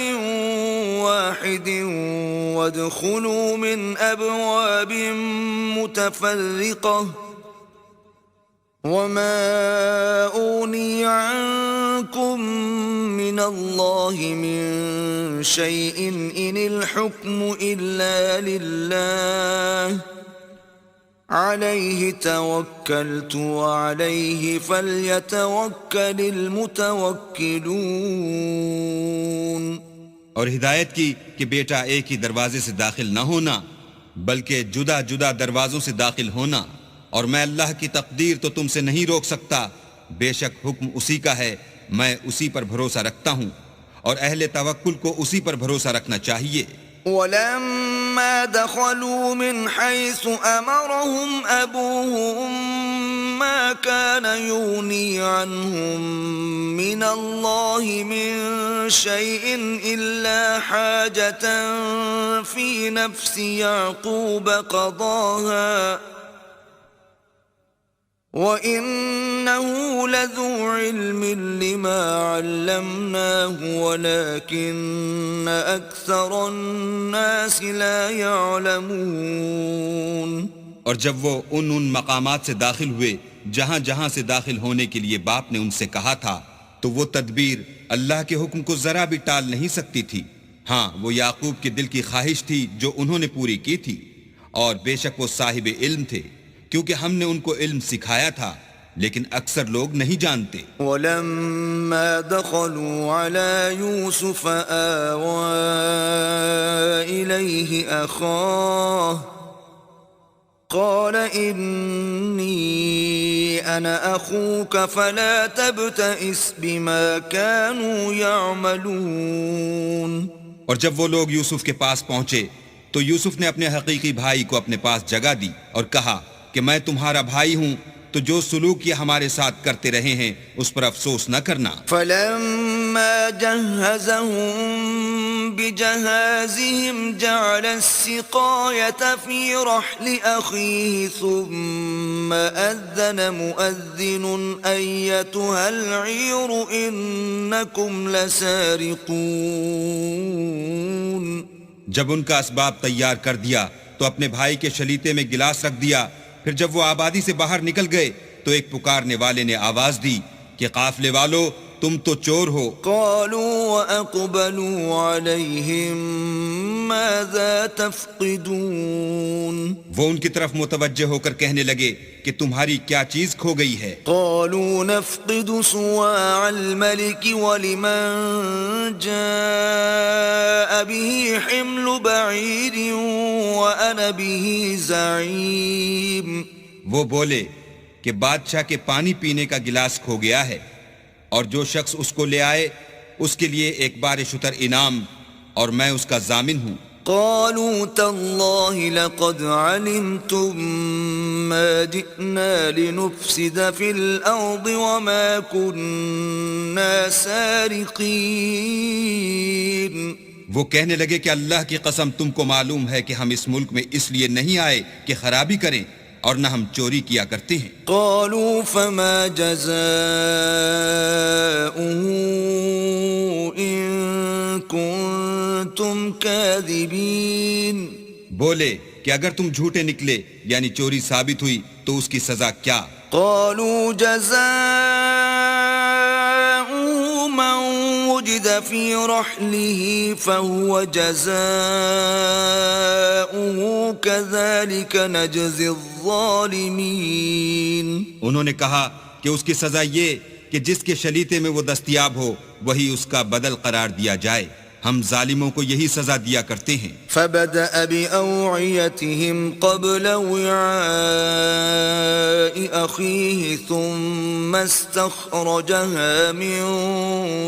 واحد وادخلوا من أبواب متفرقة وما أغني عنكم من الله من شيء إن الحكم إلا لله عليه توكلت وعليه فليتوكل المتوكلون. اور ہدایت کی کہ بیٹا ایک ہی دروازے سے داخل نہ ہونا بلکہ جدا جدا دروازوں سے داخل ہونا، اور میں اللہ کی تقدیر تو تم سے نہیں روک سکتا، بے شک حکم اسی کا ہے، میں اسی پر بھروسہ رکھتا ہوں اور اہل توکل کو اسی پر بھروسہ رکھنا چاہیے. ولما دخلوا من حيث أمرهم أبوهم ما كان يغني عنهم من الله من شيء إلا حاجة في نفس يعقوب قضاها وَإِنَّهُ لَذُو عِلْمٍ لِّمَا عَلَّمْنَاهُ وَلَكِنَّ أَكْثَرَ النَّاسِ لَا يَعْلَمُونَ. اور جب وہ ان مقامات سے داخل ہوئے جہاں جہاں سے داخل ہونے کے لیے باپ نے ان سے کہا تھا تو وہ تدبیر اللہ کے حکم کو ذرا بھی ٹال نہیں سکتی تھی. ہاں وہ یعقوب کے دل کی خواہش تھی جو انہوں نے پوری کی تھی، اور بے شک وہ صاحب علم تھے کیونکہ ہم نے ان کو علم سکھایا تھا، لیکن اکثر لوگ نہیں جانتے. وَلَمَّا دَخَلُوا عَلَى يُوسُفَ آوَى إِلَيْهِ أَخَاهُ قَالَ إِنِّي أَنَا أَخُوكَ فَلَا تَبْتَئِسْ بِمَا كَانُوا يَعْمَلُونَ. اور جب وہ لوگ یوسف کے پاس پہنچے تو یوسف نے اپنے حقیقی بھائی کو اپنے پاس جگہ دی اور کہا کہ میں تمہارا بھائی ہوں، تو جو سلوک یہ ہمارے ساتھ کرتے رہے ہیں اس پر افسوس نہ کرنا. فَلَمَّا جَهَّزَهُم بِجَهَازِهِمْ جَعَلَ السِّقَايَةَ فِي رَحْلِ أَخِيهِ ثُمَّ أَذَّنَ مُؤَذِّنٌ أَيَّتُهَا الْعِيرُ إِنَّكُمْ لَسَارِقُونَ. جب ان کا اسباب تیار کر دیا تو اپنے بھائی کے شلیتے میں گلاس رکھ دیا. پھر جب وہ آبادی سے باہر نکل گئے تو ایک پکارنے والے نے آواز دی کہ قافلے والو تم تو چور ہو. قالوا وأقبلوا عليهم ماذا تفقدون. وہ ان کی طرف متوجہ ہو کر کہنے لگے کہ تمہاری کیا چیز کھو گئی ہے. قالوا نفقد صواع الملك ولمن جاء به حمل بعير وأنا به زعيم. وہ بولے کہ بادشاہ کے پانی پینے کا گلاس کھو گیا ہے اور جو شخص اس کو لے آئے اس کے لیے ایک بار شتر انعام اور میں اس کا ضامن ہوں. قالوا تالله لقد علمتم ما جئنا لنفسد في الأرض وما كنا سارقين. وہ کہنے لگے کہ اللہ کی قسم تم کو معلوم ہے کہ ہم اس ملک میں اس لیے نہیں آئے کہ خرابی کریں اور نہ ہم چوری کیا کرتے ہیں۔ قالوا فما جزاؤه إن كنتم كاذبين؟ بولے کہ اگر تم جھوٹے نکلے یعنی چوری ثابت ہوئی تو اس کی سزا کیا؟ قالوا جزاؤه من وجد في رحله فهو جزاؤه كذلك نجزي الظالمين۔ انہوں نے کہا کہ اس کی سزا یہ کہ جس کے شلیتے میں وہ دستیاب ہو وہی اس کا بدل قرار دیا جائے، ہم ظالموں کو یہی سزا دیا کرتے ہیں۔ فبدأ بأوعيتهم قبل وعاء أخيه ثم استخرجها من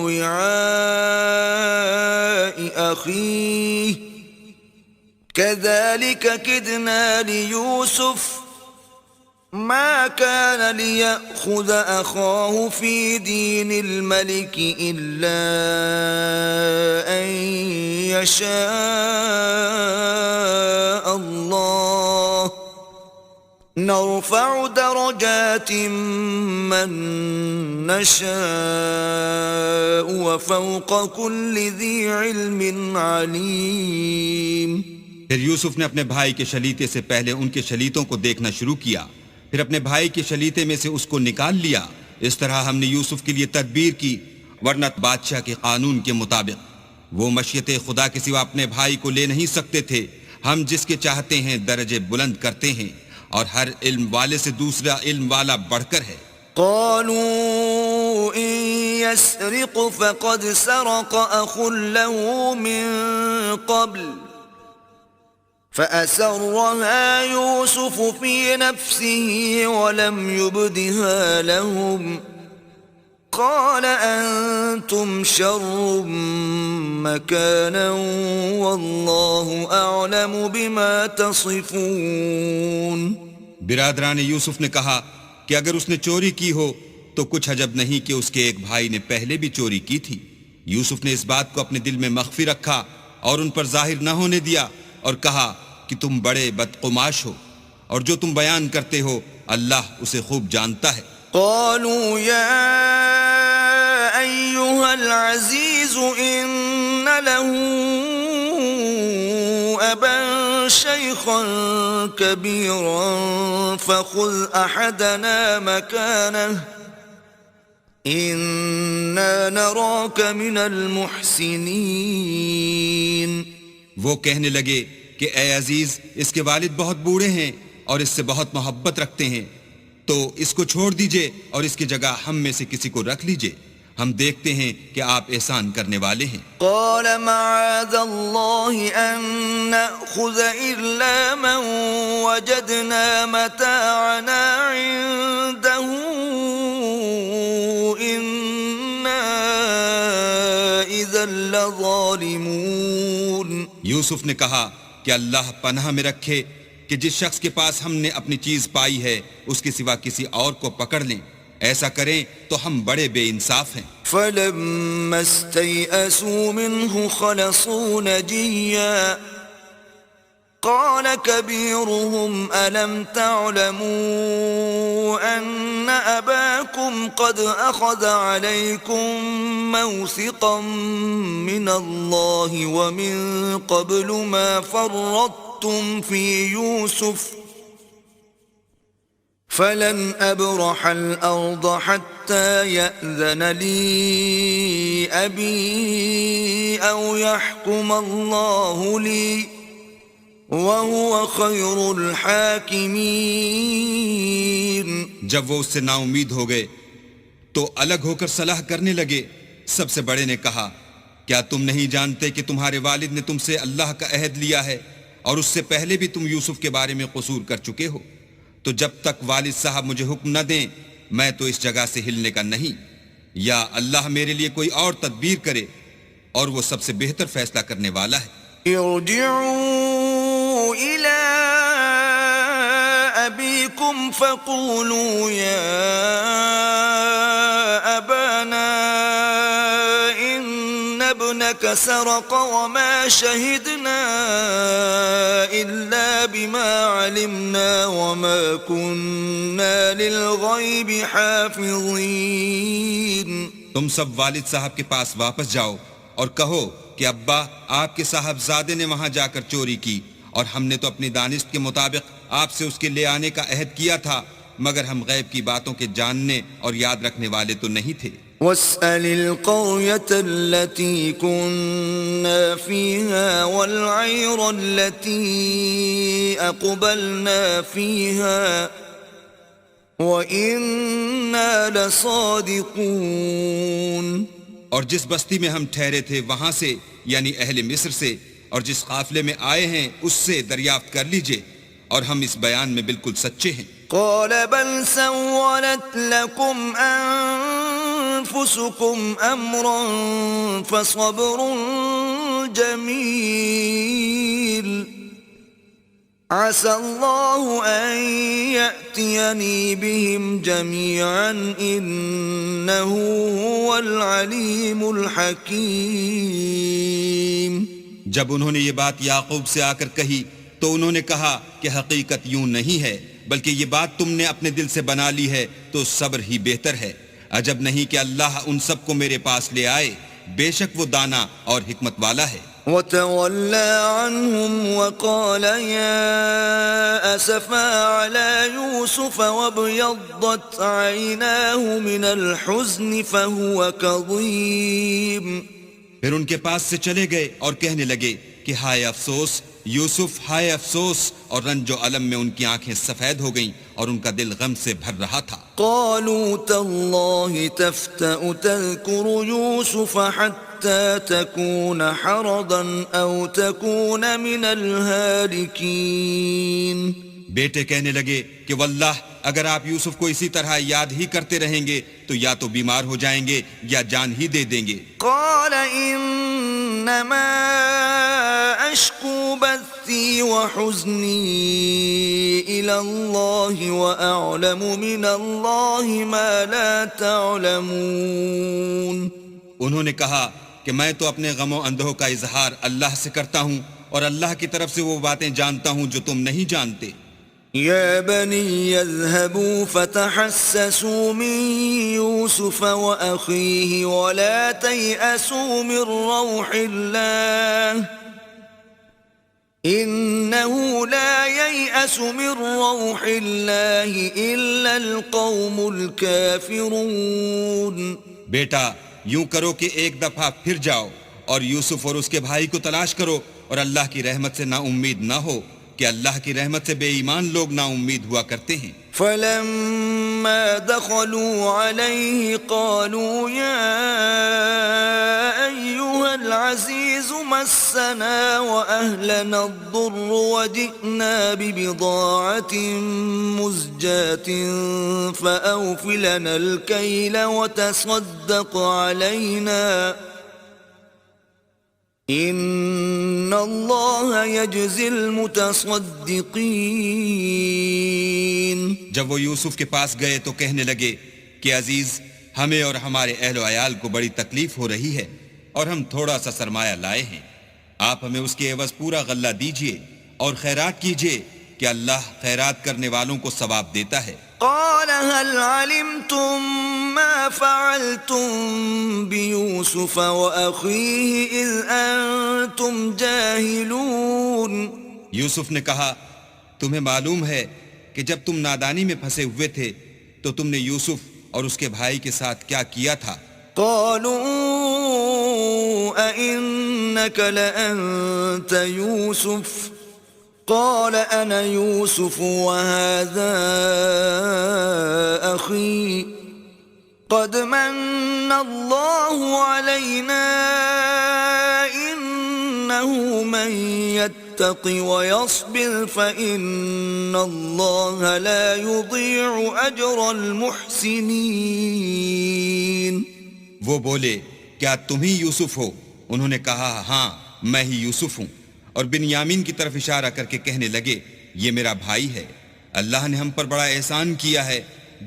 وعاء أخيه كذلك كدنا ليوسف ما كان ليأخذ أخاه في دين الملك إلا أن يشاء الله نرفع درجات من نشاء وفوق كل ذي علم عليم۔ پھر یوسف نے اپنے بھائی کے شلیتے سے پہلے ان کے شلیتوں کو دیکھنا شروع کیا، پھر اپنے بھائی کے شلیتے میں سے اس کو نکال لیا۔ اس طرح ہم نے یوسف کے لیے تدبیر کی، ورنہ بادشاہ کے قانون کے مطابق وہ مشیت خدا کے سوا اپنے بھائی کو لے نہیں سکتے تھے۔ ہم جس کے چاہتے ہیں درجے بلند کرتے ہیں، اور ہر علم والے سے دوسرا علم والا بڑھ کر ہے۔ قالوا إن يسرق فقد سرق أخ له من قبل فأسرها يوسف في نفسه ولم يبدها لهم قال أنتم شر مكانا والله أعلم بما تصفون۔ برادران یوسف نے کہا کہ اگر اس نے چوری کی ہو تو کچھ عجب نہیں کہ اس کے ایک بھائی نے پہلے بھی چوری کی تھی۔ یوسف نے اس بات کو اپنے دل میں مخفی رکھا اور ان پر ظاہر نہ ہونے دیا، اور کہا کہ تم بڑے بدقماش ہو، اور جو تم بیان کرتے ہو اللہ اسے خوب جانتا ہے۔ قالوا يا أيها العزيز إن له أبا شيخا كبيرا فخذ أحدنا مكانه إنا نراك من المحسنين۔ وہ کہنے لگے کہ اے عزیز، اس کے والد بہت بوڑھے ہیں اور اس سے بہت محبت رکھتے ہیں، تو اس کو چھوڑ دیجئے اور اس کی جگہ ہم میں سے کسی کو رکھ لیجئے، ہم دیکھتے ہیں کہ آپ احسان کرنے والے ہیں۔ قال معاذ الله أن نأخذ إلا من وجدنا متاعنا عنده إنا إذا لظالمون۔ یوسف نے کہا کہ اللہ پناہ میں رکھے کہ جس شخص کے پاس ہم نے اپنی چیز پائی ہے اس کے سوا کسی اور کو پکڑ لیں، ایسا کریں تو ہم بڑے بے انصاف ہیں۔ فلما استيئسوا منه خلصوا نجيا قال كبيرهم ألم تعلموا أن أباكم قد أخذ عليكم موثقا من الله ومن قبل ما فرطتم في يوسف فلن أبرح الأرض حتى يأذن لي أبي أو يحكم الله لي وَهُوَ خَيْرُ الْحَاكِمِينَ۔ جب وہ اس سے نا امید ہو گئے تو الگ ہو کر صلاح کرنے لگے۔ سب سے بڑے نے کہا کیا تم نہیں جانتے کہ تمہارے والد نے تم سے اللہ کا عہد لیا ہے اور اس سے پہلے بھی تم یوسف کے بارے میں قصور کر چکے ہو؟ تو جب تک والد صاحب مجھے حکم نہ دیں میں تو اس جگہ سے ہلنے کا نہیں، یا اللہ میرے لیے کوئی اور تدبیر کرے، اور وہ سب سے بہتر فیصلہ کرنے والا ہے۔ ارجعوا إلى أبيكم فقولوا يا أبانا إن ابنك سرق وما شهدنا إلا بما علمنا وما كنا للغيب حافظين. تم سب والد صاحب کے پاس واپس جاؤ اور کہو کہ ابا آپ کے صاحبزادے نے وہاں جا کر چوری کی، اور ہم نے تو اپنی دانست کے مطابق آپ سے اس کے لے آنے کا عہد کیا تھا، مگر ہم غیب کی باتوں کے جاننے اور یاد رکھنے والے تو نہیں تھے. واسأل القرية التي كنا فيها والعير التي أقبلنا فيها وإنا لصادقون. اور جس بستی میں ہم ٹھہرے تھے وہاں سے، یعنی اہل مصر سے، اور جس قافلے میں آئے ہیں اس سے دریافت کر لیجئے، اور ہم اس بیان میں بالکل سچے ہیں. قال بل سولت لكم أنفسكم أمرا فصبر جميل عسى الله أن يأتيني بهم جميعا إنه هو العليم الحكيم. جب انہوں نے یہ بات یعقوب سے آ کر کہی تو انہوں نے کہا کہ حقیقت یوں نہیں ہے، بلکہ یہ بات تم نے اپنے دل سے بنا لی ہے تو صبر ہی بہتر ہے. عجب نہیں کہ اللہ ان سب کو میرے پاس لے آئے، بے شک وہ دانا اور حکمت والا ہے. وتولى عنهم وقال يا أسفا على يوسف وابيضت عيناه من الحزن فهو كظيم. پھر ان کے پاس سے چلے گئے اور کہنے لگے کہ ہائے افسوس یوسف، ہائے افسوس، اور رنج و الم میں ان کی آنکھیں سفید ہو گئیں اور ان کا دل غم سے بھر رہا تھا. قالوا تالله تفتأ تذكر يوسف حتى تكون حرضا أو تكون من الهالكين. بیٹے کہنے لگے کہ واللہ اگر آپ یوسف کو اسی طرح یاد ہی کرتے رہیں گے تو یا تو بیمار ہو جائیں گے یا جان ہی دے دیں گے. قال انما اشکو بثی وحزنی الى اللہ واعلم من اللہ ما لا تعلمون. انہوں نے کہا کہ میں تو اپنے غم و اندوہ کا اظہار اللہ سے کرتا ہوں اور اللہ کی طرف سے وہ باتیں جانتا ہوں جو تم نہیں جانتے. يا بني اذهبوا فتحسسوا من يوسف وأخيه ولا تيأسوا من روح الله إنه لا ييأس من روح الله إلا القوم الكافرون. بیٹا یوں کرو کہ ایک دفعہ پھر جاؤ اور یوسف اور اس کے بھائی کو تلاش کرو، اور اللہ کی رحمت سے نا امید نہ ہو کہ اللہ کی رحمت سے بے ایمان لوگ نا امید ہوا کرتے ہیں. فلما دخلوا عليه قالوا يا أيها العزيز مسنا وأهلنا الضر وجئنا ببضاعة مزجاة فأوف لنا الكيل وتصدق علينا ان اللہ یجزی المتصدقین. جب وہ یوسف کے پاس گئے تو کہنے لگے کہ عزیز، ہمیں اور ہمارے اہل و عیال کو بڑی تکلیف ہو رہی ہے اور ہم تھوڑا سا سرمایہ لائے ہیں، آپ ہمیں اس کے عوض پورا غلہ دیجئے اور خیرات کیجئے کہ اللہ خیرات کرنے والوں کو ثواب دیتا ہے. قال هل علمتم ما فعلتم بيوسف وأخيه إذ أنتم جاهلون. یوسف نے کہا تمہیں معلوم ہے کہ جب تم نادانی میں پھنسے ہوئے تھے تو تم نے یوسف اور اس کے بھائی کے ساتھ کیا کیا تھا. قالوا أئنك لأنت يوسف قال أنا يوسف وهذا أخي قد من الله علينا إنه من يتق ويصبر فإن الله لا يضيع أجر المحسنين. وہ بولے کیا تم ہی یوسف ہو؟ انہوں نے کہا ہاں میں ہی یوسف ہوں، اور بنیامین کی طرف اشارہ کر کے کہنے لگے یہ میرا بھائی ہے، اللہ نے ہم پر بڑا احسان کیا ہے،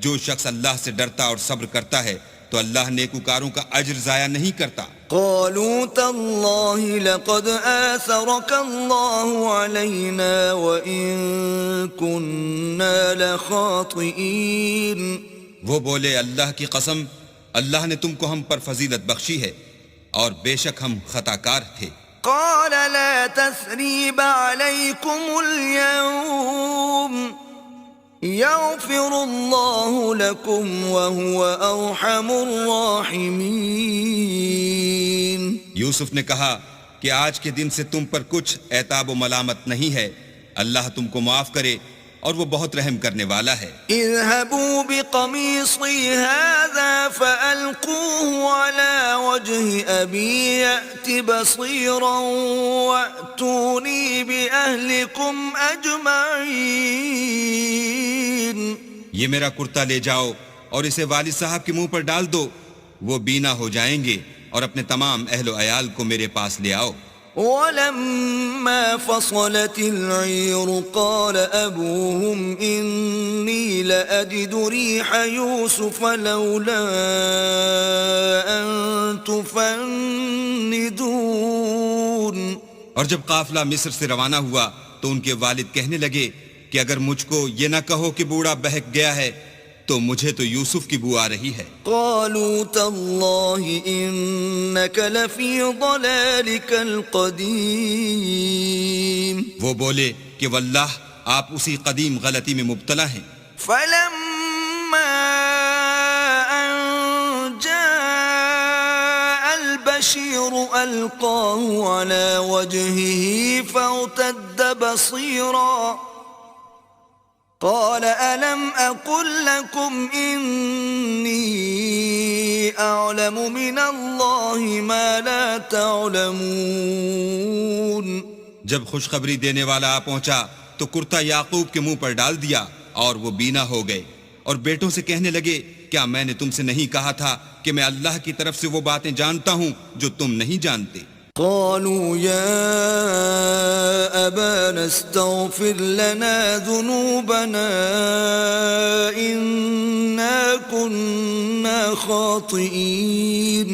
جو شخص اللہ سے ڈرتا اور صبر کرتا ہے تو اللہ نیکوکاروں کا اجر ضائع نہیں کرتا۔ قالوا تالله لقد آثرك الله علينا وإن كنا لخاطئين۔ وہ بولے اللہ کی قسم، اللہ نے تم کو ہم پر فضیلت بخشی ہے اور بے شک ہم خطا کار تھے۔ قال لا تثريب عليكم اليوم يغفر الله لكم وهو أرحم الراحمين۔ یوسف نے کہا کہ آج کے دن سے تم پر کچھ عتاب و ملامت نہیں ہے، اللہ تم کو معاف کرے اور وہ بہت رحم کرنے والا ہے۔ اذهبوا بقميصي هذا فألقوه على وجه أبي يأت بصيرا وأتوني بأهلكم أجمعين۔ یہ میرا کرتا لے جاؤ اور اسے والد صاحب کے منہ پر ڈال دو، وہ بینا ہو جائیں گے، اور اپنے تمام اہل و عیال کو میرے پاس لے آؤ۔ ولما فصلت العير قال أبوهم إني لأجد ريح يوسف لولا أن تفندون۔ اور جب قافلہ مصر سے روانہ ہوا تو ان کے والد کہنے لگے کہ اگر مجھ کو یہ نہ کہو کہ بوڑھا بہک گیا ہے تو مجھے تو یوسف کی بو آ رہی ہے۔ قالوا تالله إنك لفي ضلالك القديم۔ وہ بولے کہ واللہ آپ اسی قدیم غلطی میں مبتلا ہیں۔ فلما أن جاء البشير ألقاه على وجهه فارتد بصيرا قال ألم أقل لكم إني أعلم من الله ما لا تعلمون۔ جب خوشخبری دینے والا آ پہنچا تو کرتا یعقوب کے منہ پر ڈال دیا اور وہ بینا ہو گئے، اور بیٹوں سے کہنے لگے کیا میں نے تم سے نہیں کہا تھا کہ میں اللہ کی طرف سے وہ باتیں جانتا ہوں جو تم نہیں جانتے؟ قالوا يا أبانا استغفر لنا ذنوبنا إنا كنا خاطئين۔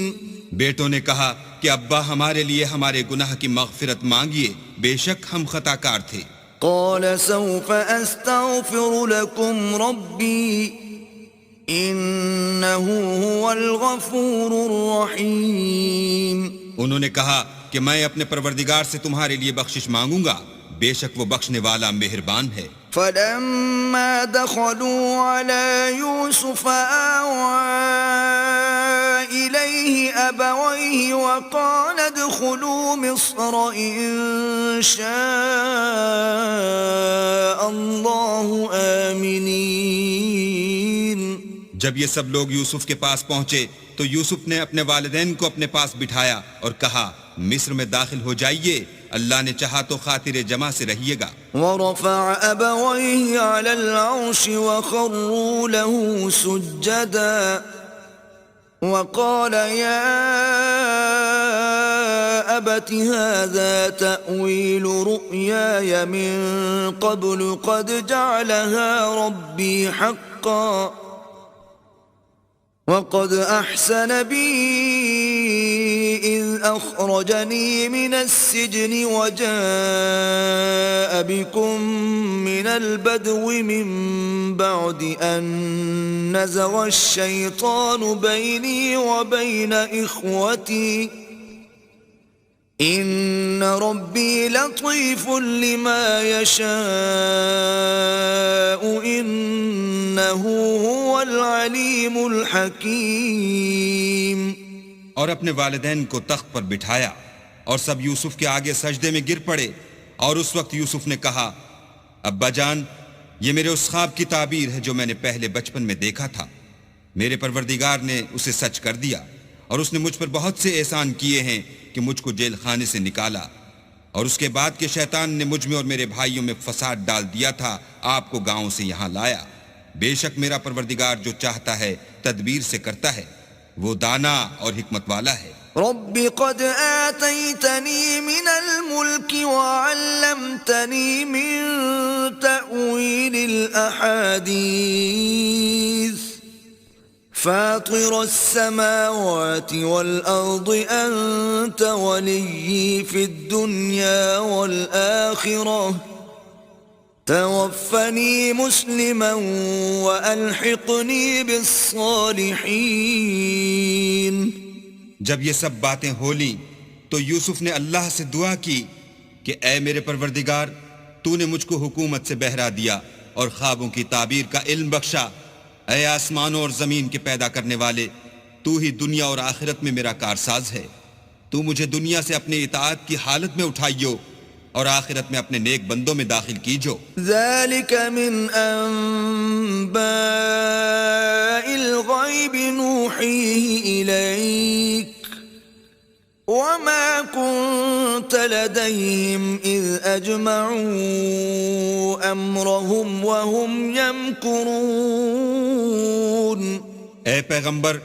بیٹوں نے کہا کہ ابا ہمارے لیے ہمارے گناہ کی مغفرت مانگیے، بے شک ہم خطا کار تھے۔ قال سوف أستغفر لكم ربي إنه هو الغفور الرحيم۔ انہوں نے کہا کہ میں اپنے پروردگار سے تمہارے لیے بخشش مانگوں گا، بے شک وہ بخشنے والا مہربان ہے۔ فلما دخلوا على يوسف آوى إليه أبويه وقال ادخلوا مصر إن شاء الله آمنين۔ جب یہ سب لوگ یوسف کے پاس پہنچے تو یوسف نے اپنے والدین کو اپنے پاس بٹھایا اور کہا مصر میں داخل ہو جائیے، اللہ نے چاہا تو خاطر جمع سے رہیے گا۔ ورفع أبويه على العرش وخروا له سجدا وقال يا أبت هذا تأويل رؤياي من قبل قد جعلها ربي حقا وقد أحسن بي إذ أخرجني من السجن وجاء بكم من البدو من بعد أن نزغ الشيطان بيني وبين إخوتي إن ربي لطيف لما يشاء إنه هو العليم الحكيم۔ اور اپنے والدین کو تخت پر بٹھایا اور سب یوسف کے آگے سجدے میں گر پڑے، اور اس وقت یوسف نے کہا ابا جان، یہ میرے اس خواب کی تعبیر ہے جو میں نے پہلے بچپن میں دیکھا تھا، میرے پروردگار نے اسے سچ کر دیا، اور اس نے مجھ پر بہت سے احسان کیے ہیں کہ مجھ کو جیل خانے سے نکالا، اور اس کے بعد کہ شیطان نے مجھ میں اور میرے بھائیوں میں فساد ڈال دیا تھا، آپ کو گاؤں سے یہاں لایا۔ بے شک میرا پروردگار جو چاہتا ہے تدبیر سے کرتا ہے، وہ دانا اور حکمت والا ہے۔ رب قد آتيتني من الملك وعلمتني من تأويل الأحاديث فاطر السماوات والأرض أنت ولي في الدنيا والآخرة توفني مسلما وألحقني بالصالحين. جب یہ سب باتیں ہو لیں تو یوسف نے اللہ سے دعا کی کہ اے میرے پروردگار، تو نے مجھ کو حکومت سے بہرا دیا اور خوابوں کی تعبیر کا علم بخشا. اے آسمانوں اور زمین کے پیدا کرنے والے، تو ہی دنیا اور آخرت میں میرا کارساز ہے. تو مجھے دنیا سے اپنی اطاعت کی حالت میں اٹھائیو اور آخرت میں اپنے نیک بندوں میں داخل کیجو. ذلك من أنباء الغيب نوحيه إليك وما كنت لديهم إذ أجمعوا أمرهم وهم يمكرون. اے پیغمبر،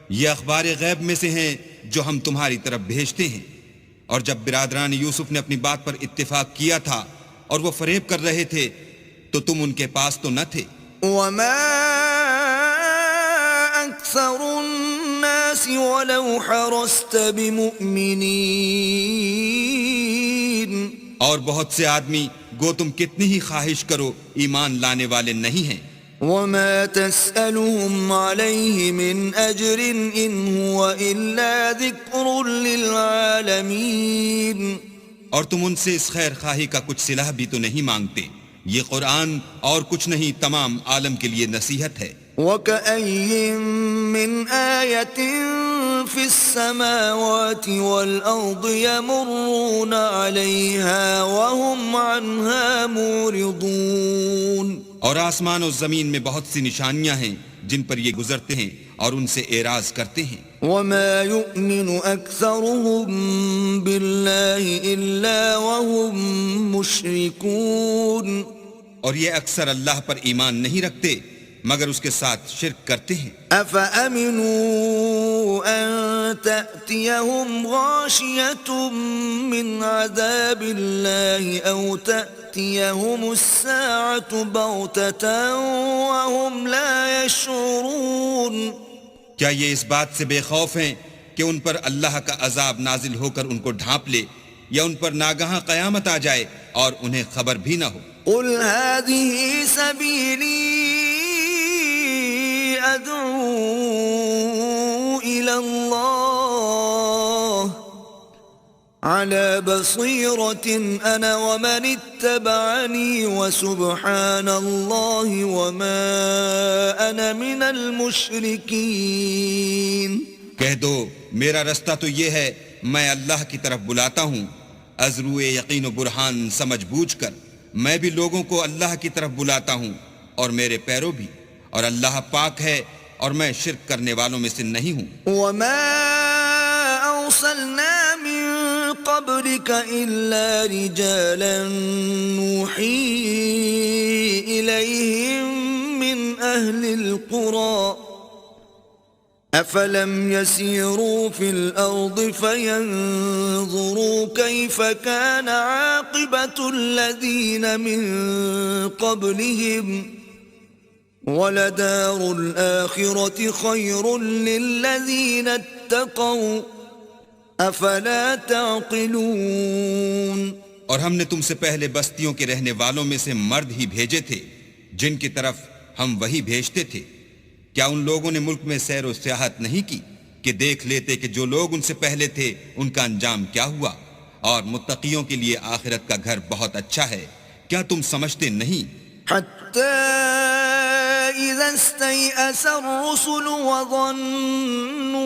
یہ اخبار غیب میں سے ہیں جو ہم تمہاری طرف بھیجتے ہیں. اور جب برادران یوسف نے اپنی بات پر اتفاق کیا تھا اور وہ فریب کر رہے تھے تو تم ان کے پاس تو نہ تھے. وما أكثر الناس ولو حرصت بمؤمنين. اور بہت سے آدمی گو تم کتنی ہی خواہش کرو ایمان لانے والے نہیں ہیں. وما تسألهم عليه من أجر إن هو إلا ذكر للعالمين. اور تم ان سے اس خیر خواہی کا کچھ صلہ بھی تو نہیں مانگتے. یہ قرآن اور کچھ نہیں، تمام عالم کے لیے نصیحت ہے. وكأي من آية في السماوات والأرض يمرون عليها وهم عنها معرضون. اور آسمان و زمین میں بہت سی نشانیاں ہیں جن پر یہ گزرتے ہیں اور ان سے اعراض کرتے ہیں. وما يؤمن أكثرهم بالله إلا وهم مشركون. اور یہ اکثر اللہ پر ایمان نہیں رکھتے مگر اس کے ساتھ شرک کرتے ہیں. أفأمنوا أن تأتيهم غاشية من عذاب الله أو تأتيهم الساعة بغتة وهم لا يشعرون. کیا یہ اس بات سے بے خوف ہیں کہ ان پر اللہ کا عذاب نازل ہو کر ان کو ڈھانپ لے، یا ان پر ناگہاں قیامت آ جائے اور انہیں خبر بھی نہ ہو؟ قل هذه سبيلي أدعو إلى الله على بصيرة أنا ومن اتبعني وسبحان الله وما أنا من المشركين. کہہ دو میرا رستہ تو یہ ہے، میں اللہ کی طرف بلاتا ہوں از روئے یقین و برہان سمجھ بوجھ کر. میں بھی لوگوں کو اللہ کی طرف بلاتا ہوں اور میرے پیرو بھی، اور اللہ پاک ہے اور میں شرک کرنے والوں میں سے نہیں ہوں. وما أرسلنا من قبلك إلا رجالا نوحي إليهم من أهل القرى أفلم يسيروا في الأرض فينظروا كيف كان عاقبة الذين من قبلهم ولدار الآخرة خير للذين اتقوا أفلا تعقلون. اور ہم نے تم سے پہلے بستیوں کے رہنے والوں میں سے مرد ہی بھیجے تھے جن کی طرف ہم وہی بھیجتے تھے. کیا ان لوگوں نے ملک میں سیر و سیاحت نہیں کی کہ دیکھ لیتے کہ جو لوگ ان سے پہلے تھے ان کا انجام کیا ہوا؟ اور متقیوں کے لیے آخرت کا گھر بہت اچھا ہے. کیا تم سمجھتے نہیں؟ حتى إذا استيأس الرسل وظنوا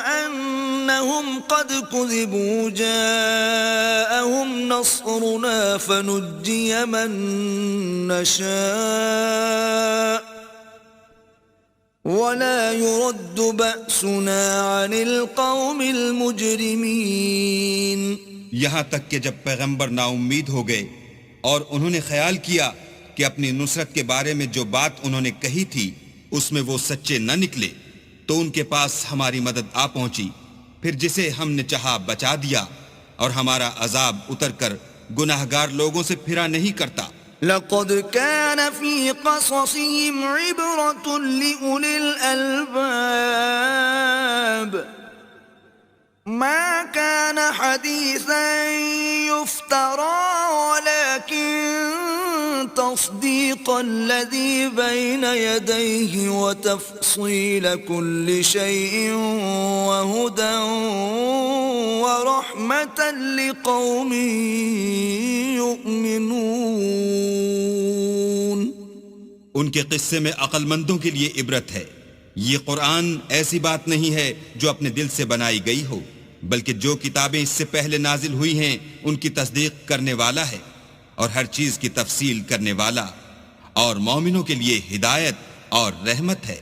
أنهم قد كذبوا جاءهم نصرنا فنجي من نشاء ولا يرد بأسنا عن القوم المجرمين. یہاں تک کہ جب پیغمبر نا امید ہو گئے اور انہوں نے خیال کیا کہ اپنی نصرت کے بارے میں جو بات انہوں نے کہی تھی اس میں وہ سچے نہ نکلے تو ان کے پاس ہماری مدد آ پہنچی، پھر جسے ہم نے چاہا بچا دیا، اور ہمارا عذاب اتر کر گناہگار لوگوں سے پھرا نہیں کرتا. لقد كان في قصصهم عبرة لأولي الألباب ما كان حديثا يفترى ولكن تصديق الذي بين يديه وتفصيل كل شيء وهدى ورحمة لقوم يؤمنون. ان کے قصے میں عقل مندوں کے لیے عبرت ہے. یہ قرآن ایسی بات نہیں ہے جو اپنے دل سے بنائی گئی ہو، بلکہ جو کتابیں اس سے پہلے نازل ہوئی ہیں ان کی تصدیق کرنے والا ہے اور ہر چیز کی تفصیل کرنے والا، اور مومنوں کے لیے ہدایت اور رحمت ہے.